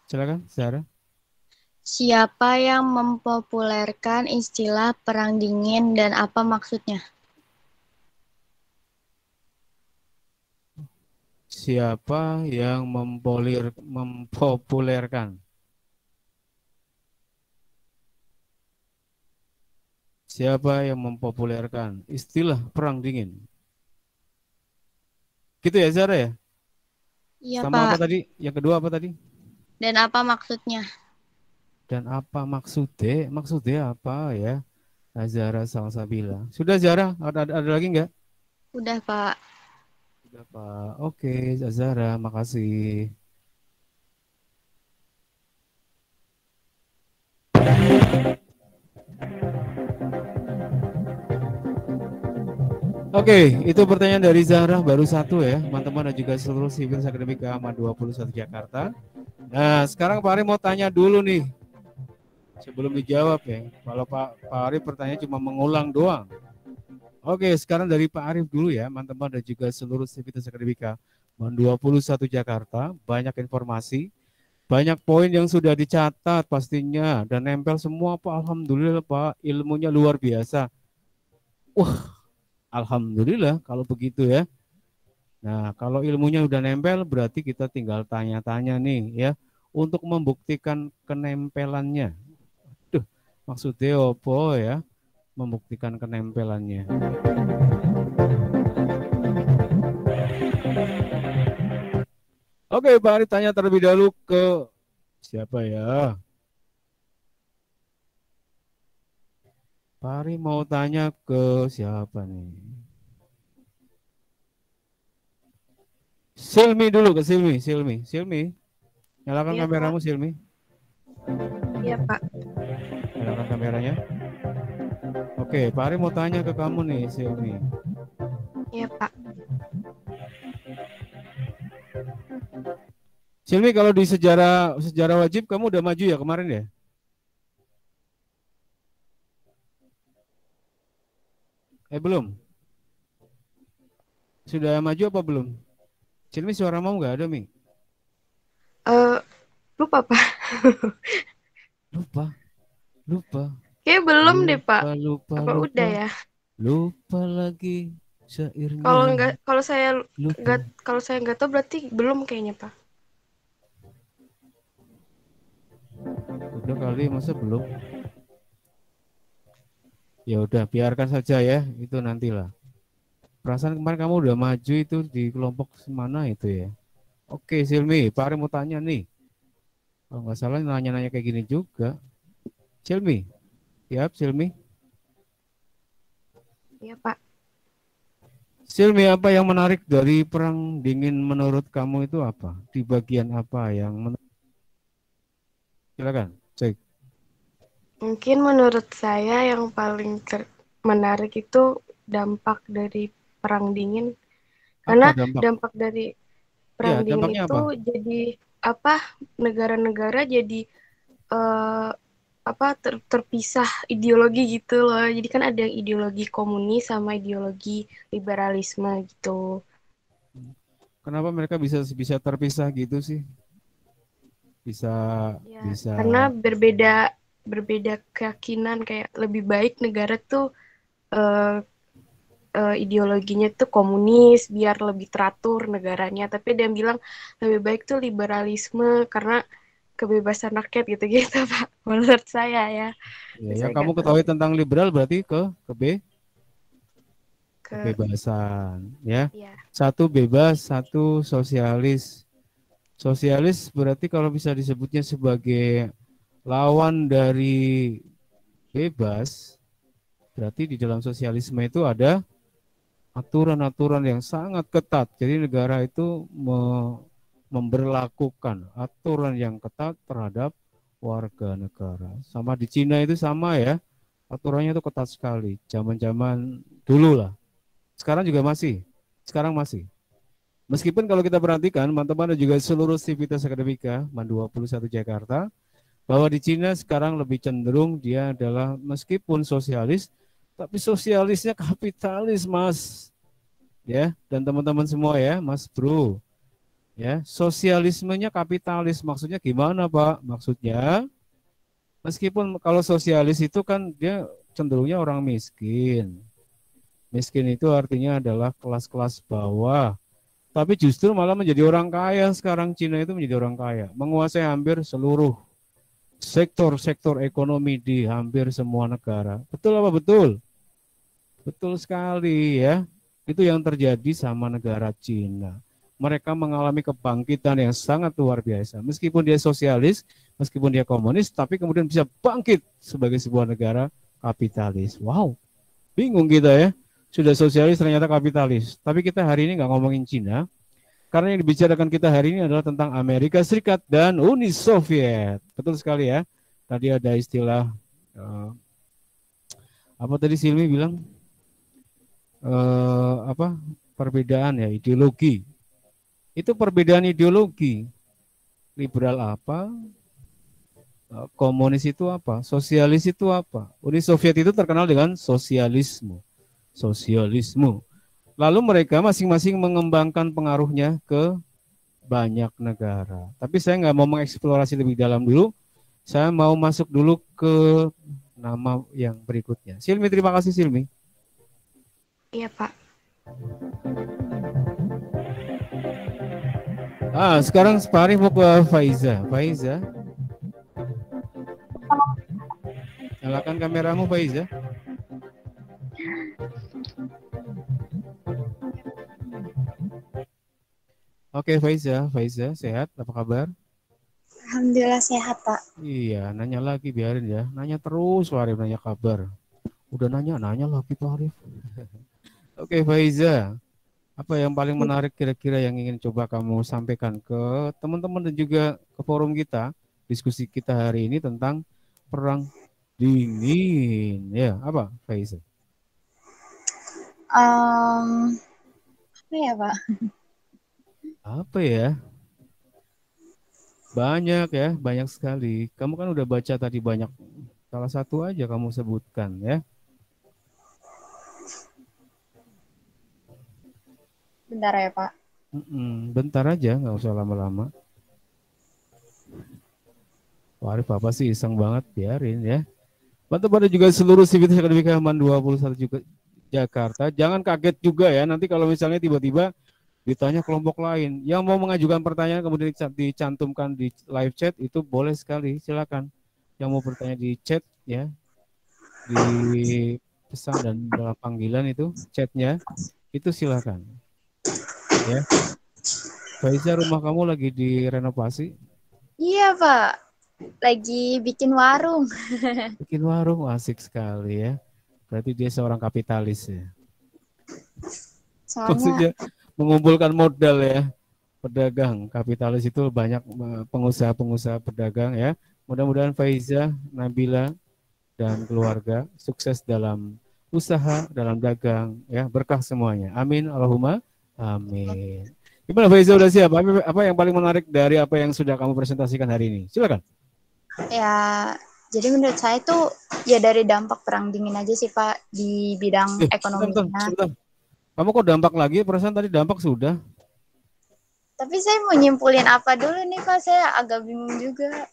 Silakan Zahra. Siapa yang mempopulerkan istilah perang dingin dan apa maksudnya? Siapa yang mempopulerkan? Siapa yang mempopulerkan istilah perang dingin? Gitu ya Zahra ya? Iya, Sama Pak. apa tadi? Yang kedua apa tadi? Dan apa maksudnya? Dan apa maksudnya? Maksudnya apa ya? Zahra Salsabila. Sudah Zahra? Ada lagi nggak? Udah, Pak. Sudah Pak. Oke, Zahra, makasih. Oke, itu pertanyaan dari Zahra, baru satu ya, teman-teman dan juga seluruh sipil akademik KMA 21 Jakarta. Nah, sekarang Pak Ari mau tanya dulu nih, sebelum dijawab ya. Kalau Pak Ari pertanyaan cuma mengulang doang. Oke, sekarang dari Pak Arif dulu ya, teman-teman dan juga seluruh sipil akademik KMA 21 Jakarta. Banyak informasi, banyak poin yang sudah dicatat pastinya dan nempel semua Pak. Alhamdulillah Pak, ilmunya luar biasa. Wah, alhamdulillah kalau begitu ya. Nah, kalau ilmunya udah nempel berarti kita tinggal tanya-tanya nih ya untuk membuktikan kenempelannya. Duh, maksudnya apa ya? Membuktikan kenempelannya. Oke, Pak Ari tanya terlebih dahulu ke siapa ya? Pak Ari mau tanya ke siapa nih? Silmi dulu ke Silmi. Nyalakan Iya, kameramu Pak. Silmi. Iya, Pak. Nyalakan kameranya. Oke, Pak Ari mau tanya ke kamu nih Silmi. Iya, Pak. Silmi, kalau di sejarah wajib kamu udah maju ya kemarin ya? Belum. Sudah maju apa belum? Silmi, suara mau nggak ada, Mi? Lupa, Pak. Lupa. Kayak belum deh, Pak. Lupa. Udah ya? Lupa lagi syairnya. Kalau saya nggak tahu berarti belum kayaknya, Pak. Udah kali, masa belum? Ya udah, biarkan saja ya, itu nantilah. Perasaan kemarin kamu udah maju itu di kelompok mana itu ya? Oke, Silmi, Pak Ari mau tanya nih. Kalau nggak salah nanya-nanya kayak gini juga. Silmi, siap Silmi? Iya, Pak. Silmi, apa yang menarik dari perang dingin menurut kamu itu apa? Di bagian apa yang menarik? Silakan, cek. Mungkin menurut saya yang paling menarik itu dampak dari perang dingin. Karena dampak dari perang dingin itu apa? jadi negara-negara jadi terpisah ideologi gitu loh. Jadi kan ada yang ideologi komunis sama ideologi liberalisme gitu. Kenapa mereka bisa terpisah gitu sih? Bisa. Karena berbeda keyakinan, kayak lebih baik negara tuh ideologinya tuh komunis biar lebih teratur negaranya, tapi ada yang bilang lebih baik tuh liberalisme karena kebebasan rakyat gitu-gitu, Pak. Menurut saya ya. Yang kamu ketahui tentang liberal berarti kebebasan ya. Satu bebas, satu sosialis. Sosialis berarti kalau bisa disebutnya sebagai lawan dari bebas, Berarti di dalam sosialisme itu ada aturan-aturan yang sangat ketat. Jadi negara itu memberlakukan aturan yang ketat terhadap warga negara. Sama di Cina itu sama ya. Aturannya itu ketat sekali. Zaman-zaman dulu lah. Sekarang juga masih. Sekarang masih. Meskipun kalau kita perhatikan, teman-teman dan juga seluruh sivitas akademika MAN 21 Jakarta, bahwa di Cina sekarang lebih cenderung dia adalah meskipun sosialis, tapi sosialisnya kapitalis, Mas. Ya, dan teman-teman semua ya, Mas Bro. Ya, sosialismenya kapitalis. Maksudnya gimana, Pak? Maksudnya meskipun kalau sosialis itu kan dia cenderungnya orang miskin. Miskin itu artinya adalah kelas-kelas bawah. Tapi justru malah menjadi orang kaya. Sekarang Cina itu menjadi orang kaya, menguasai hampir seluruh sektor-sektor ekonomi di hampir semua negara. Betul apa betul? Betul sekali ya. Itu yang terjadi sama negara Cina. Mereka mengalami kebangkitan yang sangat luar biasa. Meskipun dia sosialis, meskipun dia komunis, tapi kemudian bisa bangkit sebagai sebuah negara kapitalis. Wow, bingung kita ya. Sudah sosialis ternyata kapitalis. Tapi kita hari ini nggak ngomongin Cina. Karena yang dibicarakan kita hari ini adalah tentang Amerika Serikat dan Uni Soviet. Betul sekali ya. Tadi ada istilah apa tadi Silmi bilang perbedaan ya, ideologi. Itu perbedaan ideologi. Liberal apa? Komunis itu apa? Sosialis itu apa? Uni Soviet itu terkenal dengan sosialisme. Lalu mereka masing-masing mengembangkan pengaruhnya ke banyak negara. Tapi saya nggak mau mengeksplorasi lebih dalam dulu. Saya mau masuk dulu ke nama yang berikutnya. Silmi, terima kasih Silmi. Iya, Pak. Sekarang Pak Arif mau ke Faiza. Faiza. Nyalakan kameramu, Faiza. Oke, Faiza, sehat? Apa kabar? Alhamdulillah sehat, Pak. Iya, nanya lagi biarin ya. Nanya terus, Pak Arif, nanya kabar. Udah nanya lagi, Pak Arif. Oke, Faiza. Apa yang paling menarik kira-kira yang ingin coba kamu sampaikan ke teman-teman dan juga ke forum kita, diskusi kita hari ini tentang perang dingin. Ya, apa, Faiza? Apa ya, Pak? Apa ya? Banyak ya, banyak sekali. Kamu kan udah baca tadi banyak. Salah satu aja kamu sebutkan ya. Bentar ya, Pak. Bentar aja, nggak usah lama-lama. Wah, Bapak sih iseng banget, biarin ya. Teman-teman juga seluruh sivitas akademika MAN 21 juga Jakarta. Jangan kaget juga ya, nanti kalau misalnya tiba-tiba ditanya kelompok lain yang mau mengajukan pertanyaan kemudian dicantumkan di live chat itu boleh sekali, silakan. Yang mau bertanya di chat ya, di pesan dan dalam panggilan itu chatnya itu silakan. Ya, Faiza, rumah kamu lagi direnovasi? Iya, Pak. Lagi bikin warung. Bikin warung, asik sekali ya. Berarti dia seorang kapitalis ya. Maksudnya mengumpulkan modal ya, pedagang. Kapitalis itu banyak pengusaha-pengusaha pedagang ya. Mudah-mudahan Faiza, Nabila, dan keluarga sukses dalam usaha, dalam dagang ya, berkah semuanya. Amin, Allahumma amin. Gimana Faiza, udah siap? Apa yang paling menarik dari apa yang sudah kamu presentasikan hari ini? Silakan. Ya, jadi menurut saya tuh ya dari dampak perang dingin aja sih, Pak, di bidang ekonominya. Sebentar. Kamu kok dampak lagi? Perasaan tadi dampak sudah. Tapi saya mau nyimpulin apa dulu nih, Pak? Saya agak bingung juga.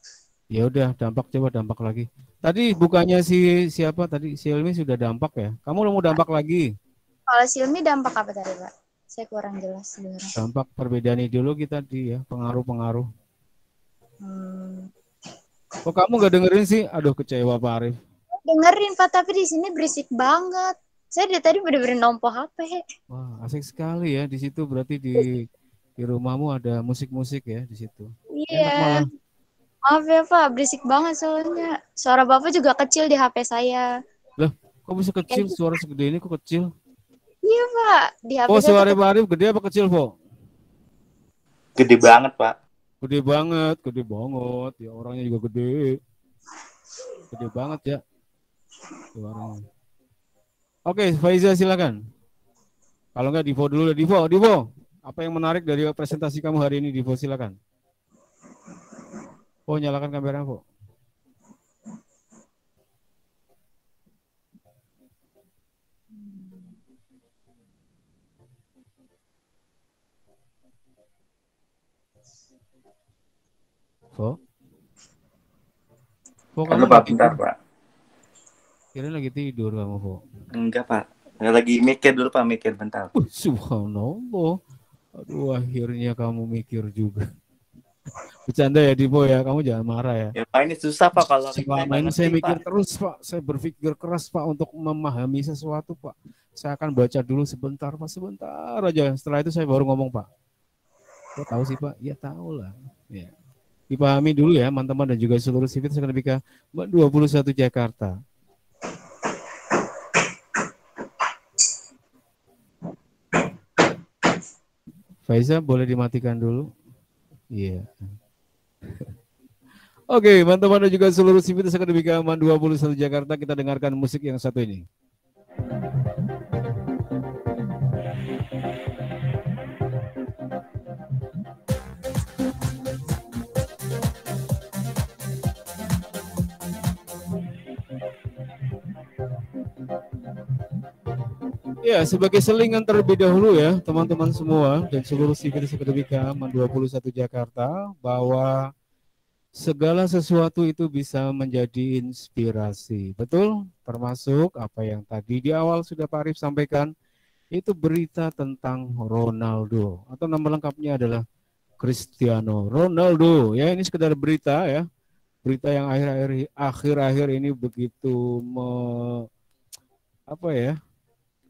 Ya udah, coba dampak lagi. Tadi bukannya siapa tadi? Silmi sudah dampak ya? Kamu mau dampak lagi? Kalau Silmi dampak apa tadi, Pak? Saya kurang jelas sebenarnya. Dampak perbedaan ideologi tadi ya, pengaruh-pengaruh. Kok kamu nggak dengerin sih? Aduh, kecewa Pak Arif. Dengerin, Pak, tapi di sini berisik banget. Saya dari tadi bener-bener nompo HP. Wah, asik sekali ya di situ. Berarti di rumahmu ada musik-musik ya di situ. Iya. Maaf ya, Pak, berisik banget soalnya. Suara Bapak juga kecil di HP saya. Loh, Kok bisa kecil? Suara segede ini kok kecil? Iya Pak, di HP Oh, saya suara tuh Pak Arif gede apa kecil, Po? Gede banget, Pak. Gede banget, gede banget. Ya orangnya juga gede. Gede banget ya suaranya. Oke, Faiza silakan. Kalau enggak Divo dulu, Divo. Apa yang menarik dari presentasi kamu hari ini, Divo, silakan. Oh, nyalakan kamera, Po. Po, Halo, Pak, bentar, Pak. Kira lagi tidur kamu, Po? Enggak, Pak. Saya lagi mikir dulu, Pak, mikir bentar. Subhanallah. Aduh, akhirnya kamu mikir juga. Bercanda ya, Divo ya. Kamu jangan marah ya. Ya, Pak, ini susah, Pak, kalau selama ini saya mikir terus, Pak. Saya berpikir keras, Pak, untuk memahami sesuatu, Pak. Saya akan baca dulu sebentar, Pak. Sebentar aja. Setelah itu saya baru ngomong, Pak. Kok tahu sih, Pak? Ya tahu lah. Ya. Dipahami dulu ya, teman-teman dan juga seluruh Civitas Akademika 21 Jakarta. Faiza boleh dimatikan dulu? Iya. Oke, teman-teman dan juga seluruh Civitas Akademika 21 Jakarta, kita dengarkan musik yang satu ini. Ya, sebagai selingan terlebih dahulu ya, teman-teman semua dan seluruh Civitas Akademika 21 Jakarta, bahwa segala sesuatu itu bisa menjadi inspirasi. Betul? Termasuk apa yang tadi di awal sudah Pak Arif sampaikan, itu berita tentang Ronaldo. Atau nama lengkapnya adalah Cristiano Ronaldo. Ya, ini sekedar berita ya. Berita yang akhir-akhir ini begitu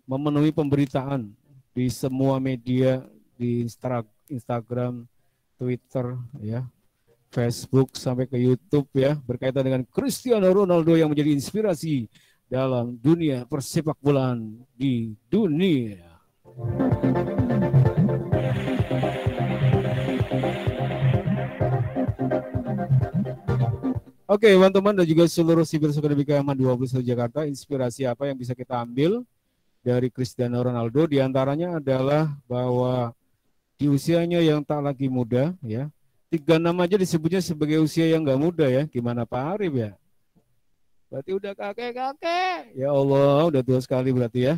memenuhi pemberitaan di semua media, di Instagram, Twitter, ya, Facebook sampai ke YouTube ya, berkaitan dengan Cristiano Ronaldo yang menjadi inspirasi dalam dunia persepak bolaan di dunia. Oke, teman-teman dan juga seluruh Civitas Akademika 21 Jakarta, inspirasi apa yang bisa kita ambil dari Cristiano Ronaldo? Di antaranya adalah bahwa di usianya yang tak lagi muda ya, 36 aja disebutnya sebagai usia yang nggak muda ya. Gimana Pak Arif ya? Berarti udah kakek-kakek. Ya Allah, udah tua sekali berarti ya.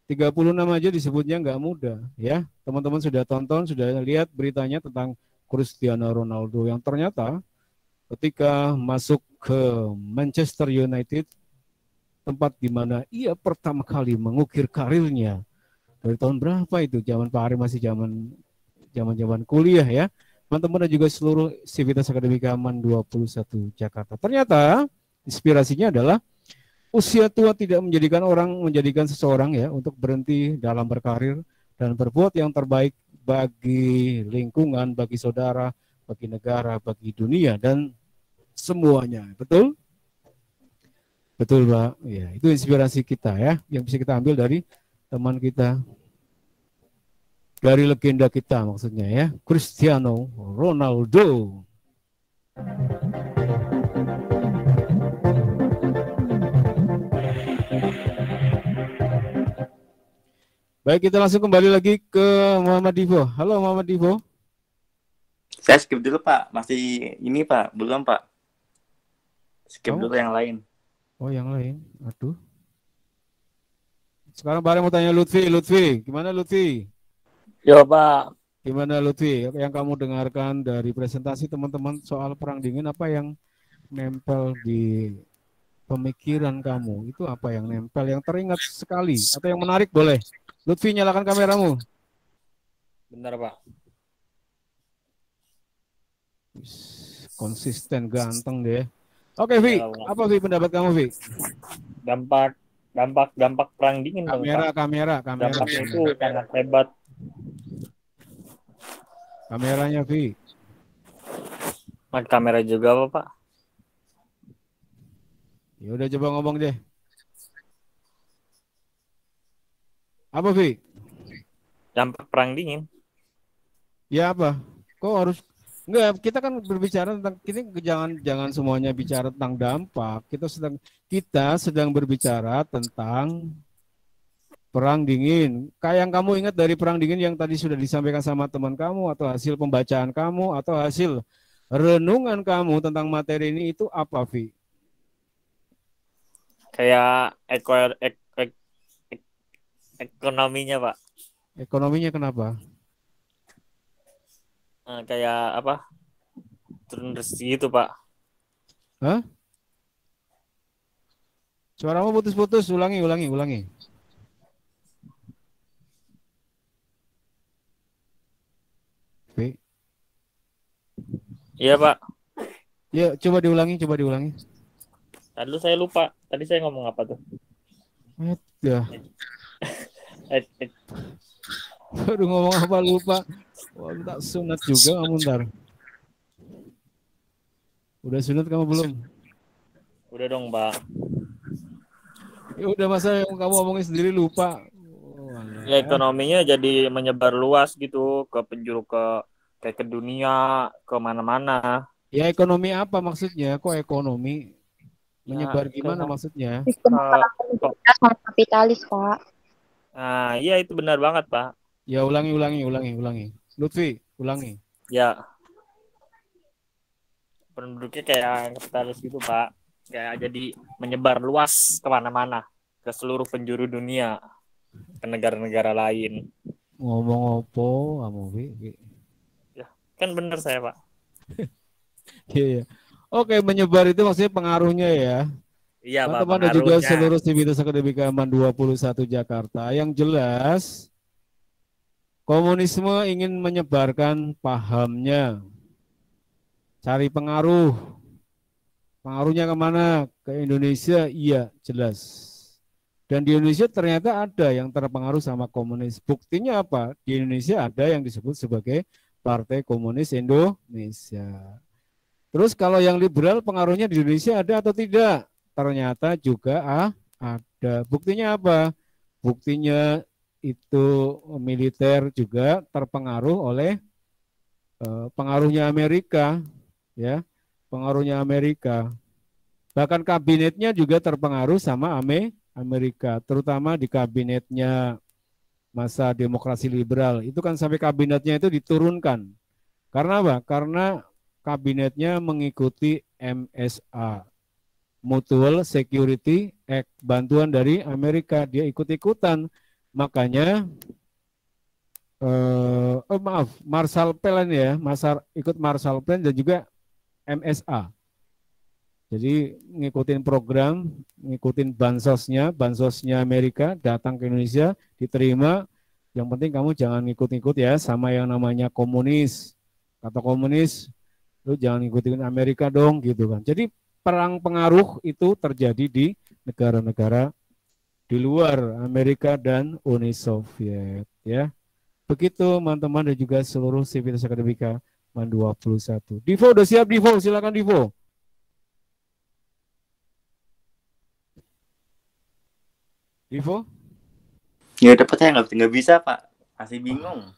36 aja disebutnya nggak muda ya. Teman-teman sudah tonton, sudah lihat beritanya tentang Cristiano Ronaldo yang ternyata ketika masuk ke Manchester United, tempat di mana ia pertama kali mengukir karirnya. Dari tahun berapa itu? Zaman Pak Arif masih zaman kuliah ya. Teman-teman dan juga seluruh Civitas Akademika 21 Jakarta. Ternyata inspirasinya adalah usia tua tidak menjadikan seseorang ya untuk berhenti dalam berkarir dan berbuat yang terbaik bagi lingkungan, bagi saudara, bagi negara, bagi dunia dan semuanya. Betul? Betul, Pak. Ya, itu inspirasi kita ya, yang bisa kita ambil dari teman kita, dari legenda kita maksudnya ya, Cristiano Ronaldo. Baik, kita langsung kembali lagi ke Muhammad Divo. Halo Muhammad Divo. Saya skip dulu, Pak. Masih ini, Pak. Belum, Pak. Skip dulu yang lain. Oh, yang lain. Aduh. Sekarang Pak Arif mau tanya Lutfi. Gimana Lutfi? Yo, Pak. Gimana Lutfi? Yang kamu dengarkan dari presentasi teman-teman soal perang dingin, apa yang nempel di pemikiran kamu? Itu apa yang nempel, yang teringat sekali? Atau yang menarik boleh? Lutfi, nyalakan kameramu. Bentar, Pak. Konsisten, ganteng deh. Oke, Vi. Apa Vi pendapat kamu, Vi? Dampak perang dingin. Kamera. Dampaknya itu sangat hebat. Kameranya, Vi. Pakai kamera juga apa, Pak? Ya udah, coba ngomong deh. Apa, Vi? Dampak perang dingin. Ya apa? Kok harus enggak, kita kan berbicara tentang ini, jangan semuanya bicara tentang dampak. Kita sedang berbicara tentang perang dingin. Kayak yang kamu ingat dari perang dingin yang tadi sudah disampaikan sama teman kamu, atau hasil pembacaan kamu, atau hasil renungan kamu tentang materi ini, itu apa, Vi? Kayak ekonominya, Pak. Ekonominya kenapa? Kayak apa? Turun rezeki itu, Pak. Hah? Suaramu putus-putus, ulangi. Vi? Iya, Pak. Ya, coba diulangi. Tadi saya lupa. Tadi saya ngomong apa tuh? Ya. Baru ngomong apa lupa. Wah, tak sunat juga kamu ntar. Udah sunat kamu belum? Udah dong, Pak. Ya udah, masa yang kamu ngomongin sendiri lupa. Ya ekonominya jadi menyebar luas gitu ke penjuru ke dunia, ke mana-mana. Ya ekonomi apa maksudnya? Kok ekonomi? Menyebar gimana maksudnya? Sistem kapitalis, Pak. Nah, iya itu benar banget, Pak. Ya ulangi. Lutfi, ulangi. Ya. Penduduknya kayak kapitalis gitu, Pak. Kayak jadi menyebar luas kemana-mana, ke seluruh penjuru dunia, ke negara-negara lain. Ngomong apa kamu, Vi? Ya, kan benar saya, Pak. Iya. Oke, menyebar itu maksudnya pengaruhnya ya. Iya, Pak, teman-teman dan juga seluruh Sivitas Akademika Aman 21 Jakarta. Yang jelas, komunisme ingin menyebarkan pahamnya. Cari pengaruh. Pengaruhnya kemana? Ke Indonesia? Iya, jelas. Dan di Indonesia ternyata ada yang terpengaruh sama komunis. Buktinya apa? Di Indonesia ada yang disebut sebagai Partai Komunis Indonesia. Terus kalau yang liberal pengaruhnya di Indonesia ada atau tidak? Ternyata juga ada. Buktinya apa? Buktinya itu militer juga terpengaruh oleh pengaruhnya Amerika, ya, pengaruhnya Amerika. Bahkan kabinetnya juga terpengaruh sama Amerika, terutama di kabinetnya masa demokrasi liberal. Itu kan sampai kabinetnya itu diturunkan. Karena apa? Karena kabinetnya mengikuti MSA, Mutual Security Act, bantuan dari Amerika, dia ikut-ikutan. Makanya Marshall Plan ya, ikut Marshall Plan dan juga MSA. Jadi ngikutin program, ngikutin bansosnya Amerika, datang ke Indonesia, diterima. Yang penting kamu jangan ikut-ikut ya sama yang namanya komunis. Kata komunis, lu jangan ikutin Amerika dong gitu kan. Jadi perang pengaruh itu terjadi di negara-negara di luar Amerika dan Uni Soviet ya. Begitu teman-teman dan juga seluruh Sivitas Akademika MAN 21. Divo udah siap, Divo? Silakan Divo. Divo? Ya dapat saya nggak bisa, Pak. Masih bingung.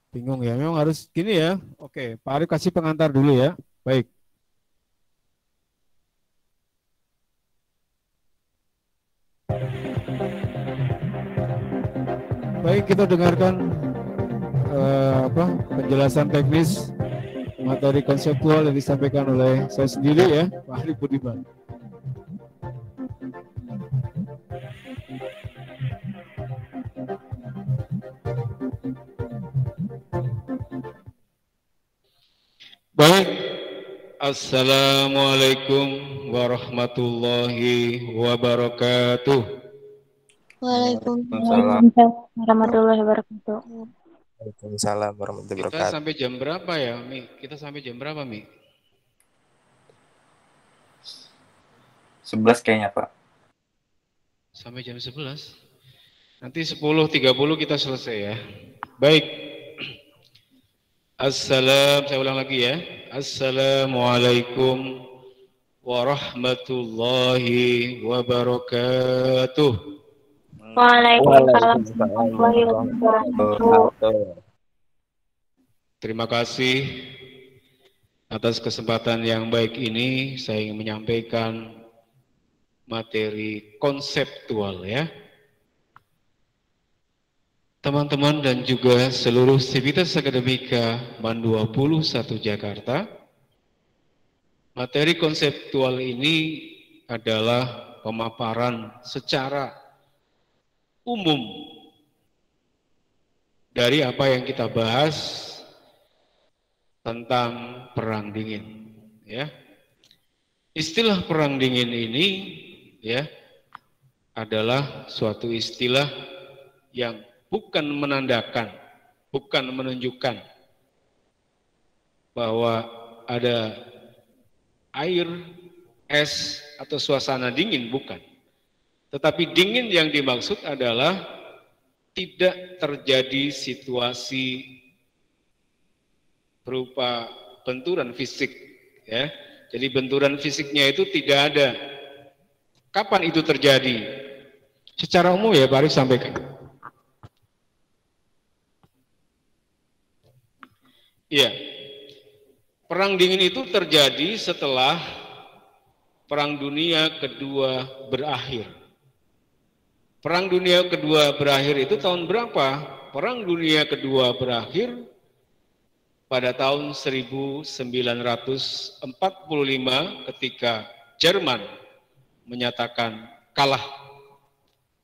Bingung ya, memang harus gini ya. Oke, Pak Arif kasih pengantar dulu ya. Baik. Baik, kita dengarkan penjelasan teknis materi konseptual yang disampaikan oleh saya sendiri ya, Pak Arif Budiman. Baik, Assalamualaikum warahmatullahi wabarakatuh. Waalaikumsalam warahmatullahi wabarakatuh. Waalaikumsalam warahmatullahi Kita wabarakatuh. sampai jam berapa ya, Mi? Kita sampai jam berapa, Mi? 11 kayaknya, Pak. Sampai jam 11. Nanti 10.30 kita selesai ya. Baik. Saya ulang lagi ya. Assalamualaikum warahmatullahi wabarakatuh. Waalaikumsalam Waalaikumsalam warahmatullahi warahmatullahi wabarakatuh. wabarakatuh. Terima kasih atas kesempatan yang baik ini. Saya ingin menyampaikan materi konseptual ya. Teman-teman dan juga seluruh sivitas akademika MAN 21 Jakarta, materi konseptual ini adalah pemaparan secara umum dari apa yang kita bahas tentang perang dingin ya. Istilah perang dingin ini ya adalah suatu istilah yang bukan menandakan, bukan menunjukkan bahwa ada air, es, atau suasana dingin, bukan. Tetapi dingin yang dimaksud adalah tidak terjadi situasi berupa benturan fisik. Ya. Jadi benturan fisiknya itu tidak ada. Kapan itu terjadi? Secara umum ya Pak Arif sampaikan. Iya, perang dingin itu terjadi setelah Perang Dunia Kedua berakhir. Perang Dunia Kedua berakhir itu tahun berapa? Perang Dunia Kedua berakhir pada tahun 1945 ketika Jerman menyatakan kalah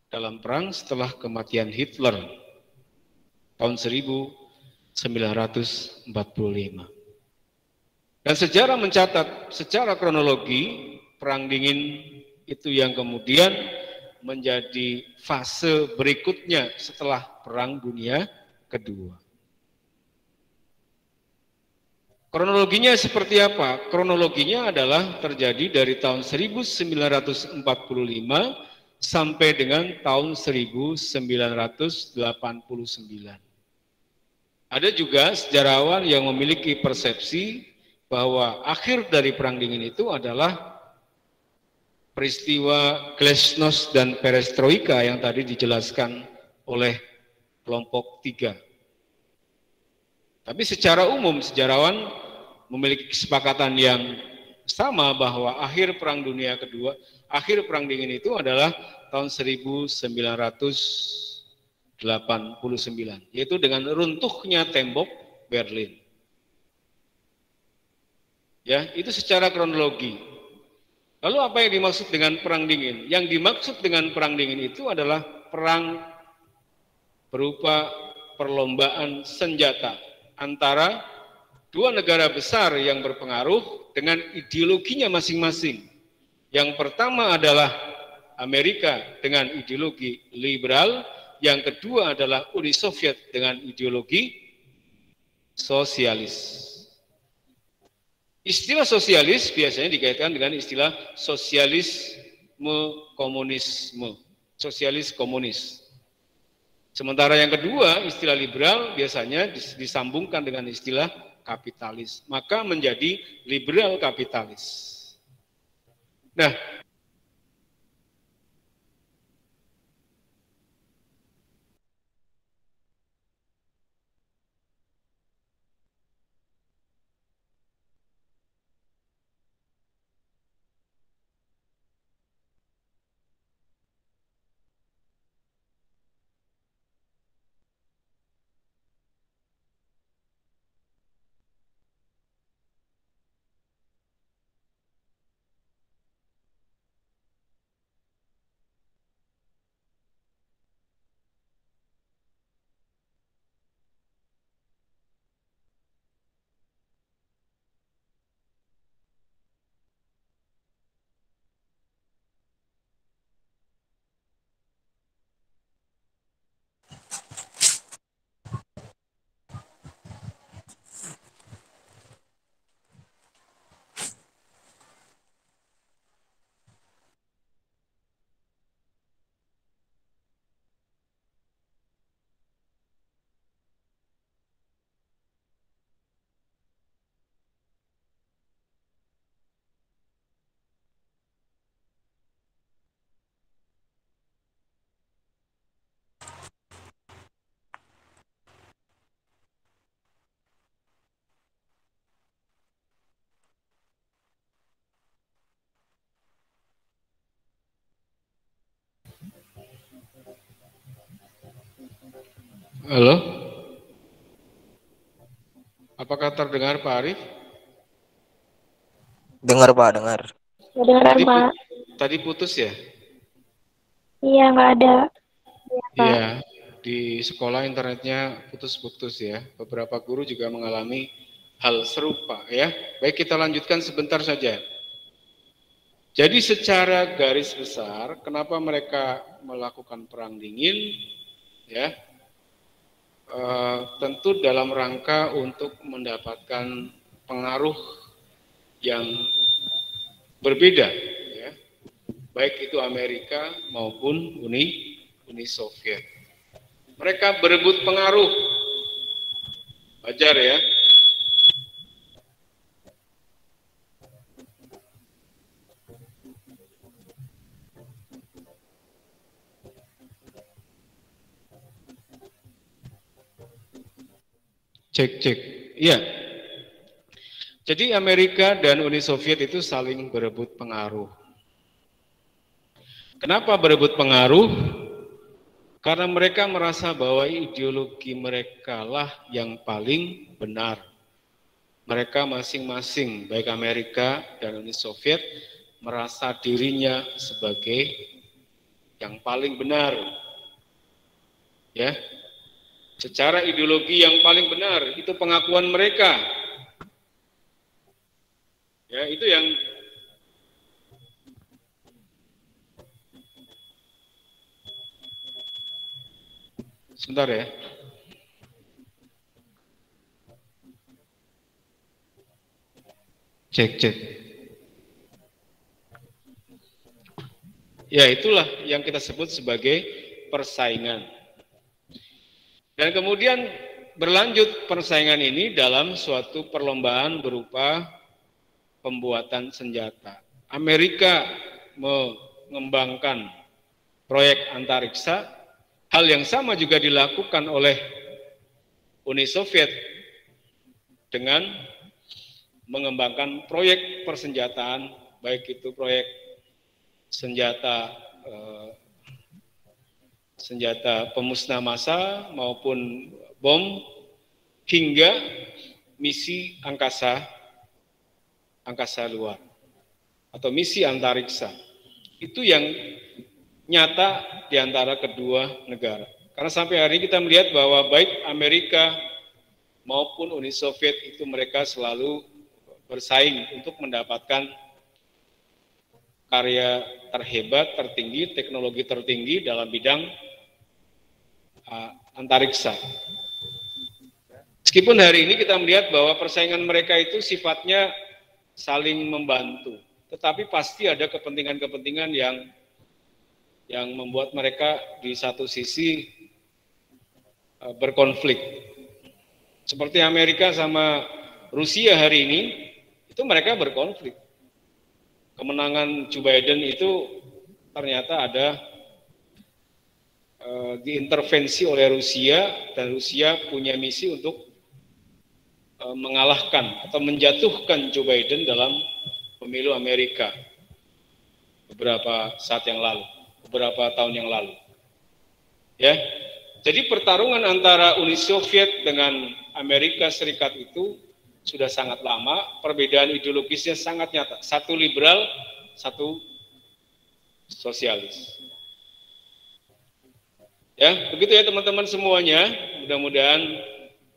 dalam perang setelah kematian Hitler tahun 1945. Dan sejarah mencatat secara kronologi perang dingin itu yang kemudian menjadi fase berikutnya setelah Perang Dunia Kedua. Kronologinya seperti apa? Kronologinya adalah terjadi dari tahun 1945 sampai dengan tahun 1989. Ada juga sejarawan yang memiliki persepsi bahwa akhir dari Perang Dingin itu adalah peristiwa Glasnost dan Perestroika yang tadi dijelaskan oleh kelompok 3. Tapi secara umum sejarawan memiliki kesepakatan yang sama bahwa akhir Perang Dunia Kedua, akhir Perang Dingin itu adalah tahun 1989, yaitu dengan runtuhnya tembok Berlin. Ya, itu secara kronologi. Lalu apa yang dimaksud dengan Perang Dingin? Yang dimaksud dengan Perang Dingin itu adalah perang berupa perlombaan senjata antara dua negara besar yang berpengaruh dengan ideologinya masing-masing. Yang pertama adalah Amerika dengan ideologi liberal, yang kedua adalah Uni Soviet dengan ideologi sosialis. Istilah sosialis biasanya dikaitkan dengan istilah sosialisme komunisme, sosialis komunis. Sementara yang kedua, istilah liberal biasanya disambungkan dengan istilah kapitalis, maka menjadi liberal kapitalis. Nah, Halo? Apakah terdengar Pak Arif? Dengar Pak, dengar. Kedengaran, Pak. Tadi putus ya? Iya, nggak ada. Iya, di sekolah internetnya putus-putus ya. Beberapa guru juga mengalami hal serupa ya. Baik, kita lanjutkan sebentar saja. Jadi secara garis besar, kenapa mereka melakukan perang dingin? Ya, tentu dalam rangka untuk mendapatkan pengaruh yang berbeda, ya. Baik itu Amerika maupun Uni Soviet. Mereka berebut pengaruh, wajar ya. Cek. Iya. Jadi Amerika dan Uni Soviet itu saling berebut pengaruh. Kenapa berebut pengaruh? Karena mereka merasa bahwa ideologi mereka lah yang paling benar. Mereka masing-masing, baik Amerika dan Uni Soviet, merasa dirinya sebagai yang paling benar. Ya. Secara ideologi yang paling benar, itu pengakuan mereka. Ya, itu yang sebentar ya. Cek. Ya, itulah yang kita sebut sebagai persaingan. Dan kemudian berlanjut persaingan ini dalam suatu perlombaan berupa pembuatan senjata. Amerika mengembangkan proyek antariksa, hal yang sama juga dilakukan oleh Uni Soviet dengan mengembangkan proyek persenjataan, baik itu proyek senjata pemusnah massa maupun bom hingga misi angkasa luar atau misi antariksa. Itu yang nyata di antara kedua negara. Karena sampai hari ini kita melihat bahwa baik Amerika maupun Uni Soviet itu mereka selalu bersaing untuk mendapatkan karya terhebat, tertinggi, teknologi tertinggi dalam bidang antariksa. Meskipun hari ini kita melihat bahwa persaingan mereka itu sifatnya saling membantu, tetapi pasti ada kepentingan-kepentingan yang membuat mereka di satu sisi berkonflik. Seperti Amerika sama Rusia hari ini, itu mereka berkonflik. Kemenangan Joe Biden itu ternyata ada diintervensi oleh Rusia, dan Rusia punya misi untuk mengalahkan atau menjatuhkan Joe Biden dalam pemilu Amerika beberapa tahun yang lalu. Ya, jadi pertarungan antara Uni Soviet dengan Amerika Serikat itu sudah sangat lama, perbedaan ideologisnya sangat nyata. Satu liberal, satu sosialis. Ya, begitu ya teman-teman semuanya. Mudah-mudahan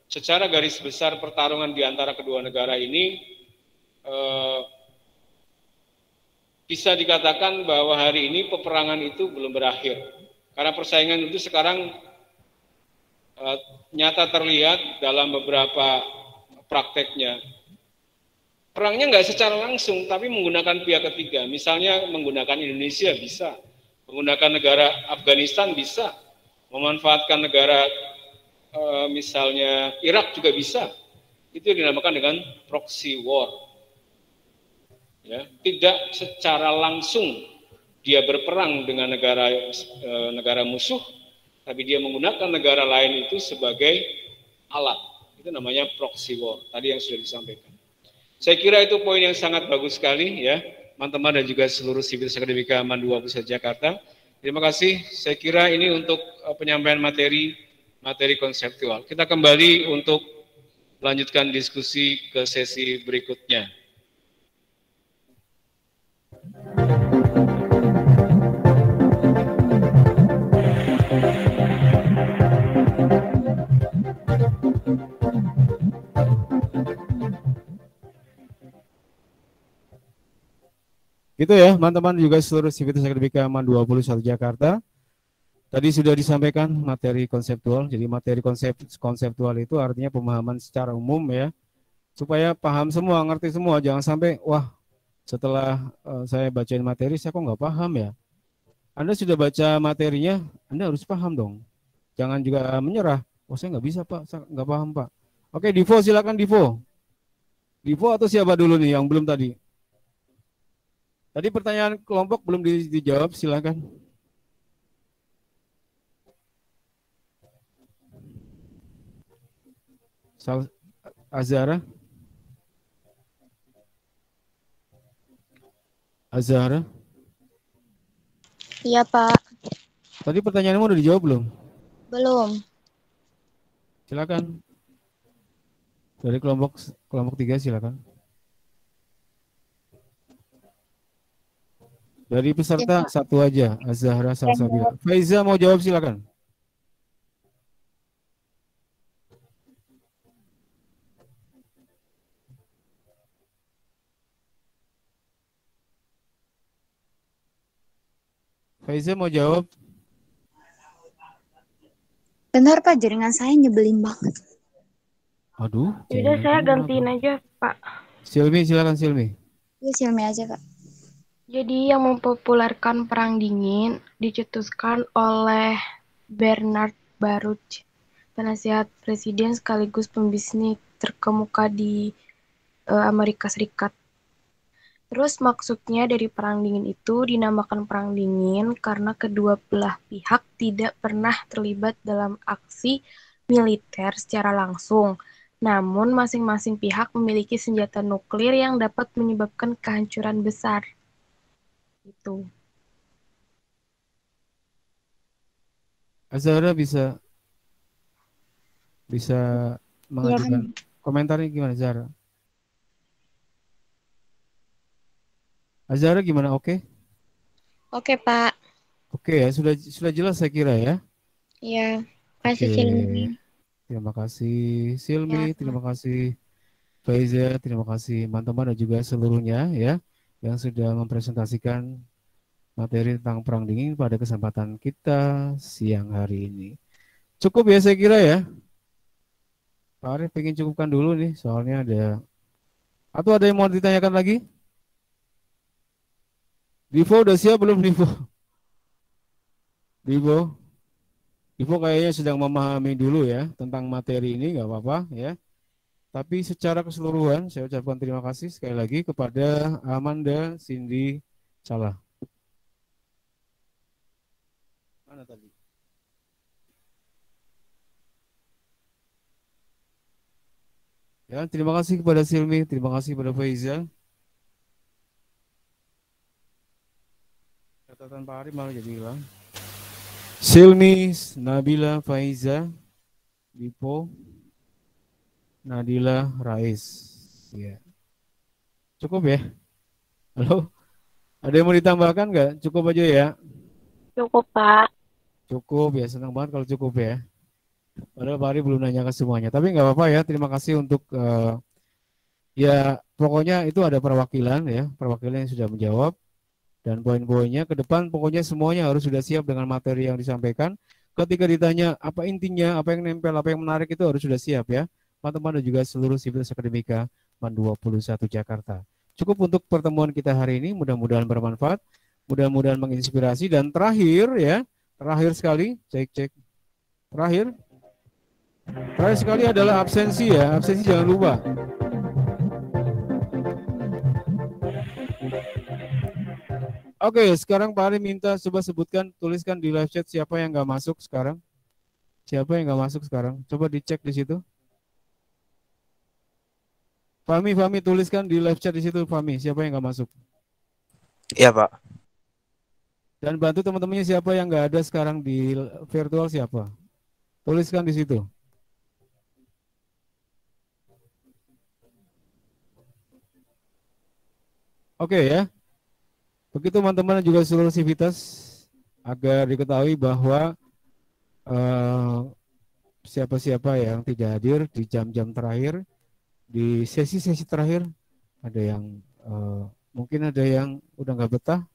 secara garis besar pertarungan di antara kedua negara ini bisa dikatakan bahwa hari ini peperangan itu belum berakhir. Karena persaingan itu sekarang nyata terlihat dalam beberapa prakteknya. Perangnya nggak secara langsung, tapi menggunakan pihak ketiga. Misalnya menggunakan Indonesia bisa, menggunakan negara Afghanistan bisa, memanfaatkan negara misalnya Irak juga bisa. Itu yang dinamakan dengan proxy war. Ya, tidak secara langsung dia berperang dengan negara musuh, tapi dia menggunakan negara lain itu sebagai alat. Itu namanya proxy war. Tadi yang sudah disampaikan. Saya kira itu poin yang sangat bagus sekali ya, teman-teman dan juga seluruh Sivitas Akademika Mandua Pusat Jakarta. Terima kasih. Saya kira ini untuk penyampaian materi materi konseptual. Kita kembali untuk lanjutkan diskusi ke sesi berikutnya. Gitu ya, teman-teman juga seluruh Sivitas Akademika MAN 21 Jakarta. Tadi sudah disampaikan materi konseptual. Jadi materi konseptual itu artinya pemahaman secara umum ya. Supaya paham semua, ngerti semua. Jangan sampai, wah setelah saya bacain materi, saya kok nggak paham ya. Anda sudah baca materinya, Anda harus paham dong. Jangan juga menyerah. Oh saya nggak bisa Pak, saya nggak paham Pak. Oke Divo, silakan Divo. Divo atau siapa dulu nih yang belum tadi? Tadi pertanyaan kelompok belum dijawab, silakan. Azhara. Azhara. Iya, Pak. Tadi pertanyaanmu udah dijawab belum? Belum. Silakan. Dari kelompok 3 silakan. Dari peserta satu aja, Azhara Salsabila. Faiza mau jawab silakan. Faiza mau jawab? Benar Pak, jaringan saya nyebelin banget. Aduh. Yaudah saya gantiin aja Pak. Silmi silakan Silmi. Iya Silmi aja Pak. Jadi yang mempopulerkan Perang Dingin dicetuskan oleh Bernard Baruch, penasihat presiden sekaligus pembisnis terkemuka di Amerika Serikat. Terus maksudnya dari Perang Dingin itu dinamakan Perang Dingin karena kedua belah pihak tidak pernah terlibat dalam aksi militer secara langsung. Namun masing-masing pihak memiliki senjata nuklir yang dapat menyebabkan kehancuran besar. Itu. Azhara bisa mengajukan komentarnya gimana Zahra? Azhara gimana? Oke? Oke Pak. Oke ya, sudah jelas saya kira ya. Iya, kasih Oke. Silmi. Terima kasih Silmi, Ya. terima kasih Faiza, terima kasih teman-teman dan juga seluruhnya ya yang sudah mempresentasikan materi tentang Perang Dingin pada kesempatan kita siang hari ini. Cukup ya saya kira ya. Pak Arief pengen cukupkan dulu nih, soalnya atau ada yang mau ditanyakan lagi? Divo udah siap belum Divo? Divo kayaknya sedang memahami dulu ya tentang materi ini, nggak apa-apa ya. Tapi secara keseluruhan saya ucapkan terima kasih sekali lagi kepada Amanda Cindy Salah. Mana tadi? Ya, terima kasih kepada Silmi, terima kasih kepada Faiza. Catatan Pak Ari malah jadi hilang. Silmi, Nabila, Faiza, Dipo, Nadila, Rais. Ya. Cukup ya? Halo? Ada yang mau ditambahkan nggak? Cukup aja ya? Cukup Pak. Cukup ya, senang banget kalau cukup ya. Padahal Pak Ari belum nanya ke semuanya. Tapi nggak apa-apa ya, terima kasih untuk ya pokoknya itu ada perwakilan ya, perwakilan yang sudah menjawab. Dan poin-poinnya ke depan pokoknya semuanya harus sudah siap dengan materi yang disampaikan. Ketika ditanya apa intinya, apa yang nempel, apa yang menarik itu harus sudah siap ya. Teman-teman dan juga seluruh Sivitas Akademika MAN 21 Jakarta. Cukup untuk pertemuan kita hari ini, mudah-mudahan bermanfaat, mudah-mudahan menginspirasi. Dan terakhir ya, terakhir sekali, cek. Terakhir sekali adalah absensi ya, absensi jangan lupa. Oke, sekarang Pak Ari minta coba sebutkan, tuliskan di live chat siapa yang nggak masuk sekarang. Siapa yang nggak masuk sekarang? Coba dicek di situ. Fahmi, tuliskan di live chat di situ, Fahmi, siapa yang nggak masuk? Iya, Pak. Dan bantu teman-temannya siapa yang nggak ada sekarang di virtual siapa? Tuliskan di situ. Oke ya. Begitu teman-teman dan juga seluruh sivitas agar diketahui bahwa siapa-siapa yang tidak hadir di jam-jam terakhir, di sesi-sesi terakhir, ada yang mungkin ada yang udah nggak betah,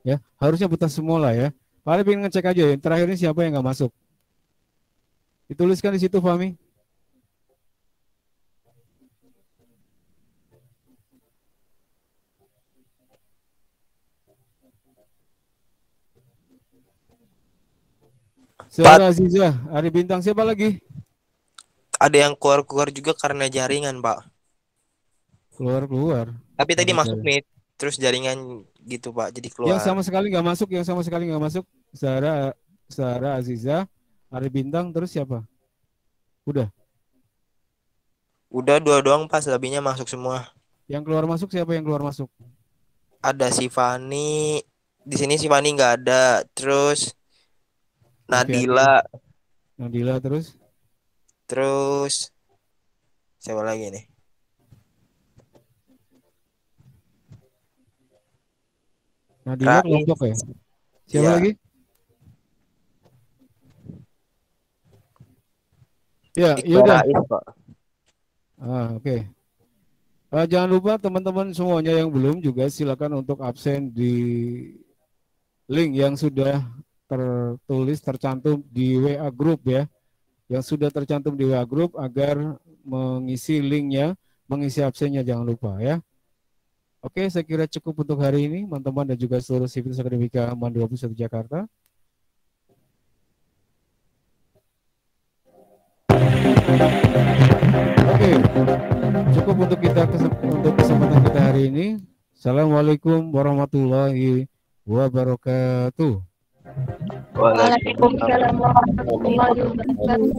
ya harusnya betah semua lah ya. Paling pengen ngecek aja yang terakhir ini siapa yang nggak masuk. Dituliskan di situ, Fahmi. Saudara Aziza, Ari Bintang, siapa lagi? Ada yang keluar-keluar juga karena jaringan, Pak. Keluar-keluar. Tapi tadi masuk nih, terus jaringan gitu, Pak. Jadi keluar. Yang sama sekali nggak masuk, Sarah Aziza, Ari Bintang, terus siapa? Udah. Udah 2 doang, Pak. Selebihnya masuk semua. Yang keluar masuk siapa yang keluar masuk? Ada si Fani. Di sini si Fani nggak ada. Terus Nadila. Nadila terus? Terus siapa lagi nih? Nadila kelompok ya? Siapa lagi? Ya, yaudah. Oke. Jangan lupa teman-teman semuanya yang belum juga silakan untuk absen di link yang sudah tercantum di WA Group ya. Yang sudah tercantum di WA Group agar mengisi linknya, mengisi absennya jangan lupa ya. Oke, saya kira cukup untuk hari ini teman-teman dan juga seluruh Sivitas Akademika MAN 21 Jakarta. Oke, cukup untuk kesempatan kita hari ini. Assalamualaikum warahmatullahi wabarakatuh. Waalaikumsalam warahmatullahi wabarakatuh.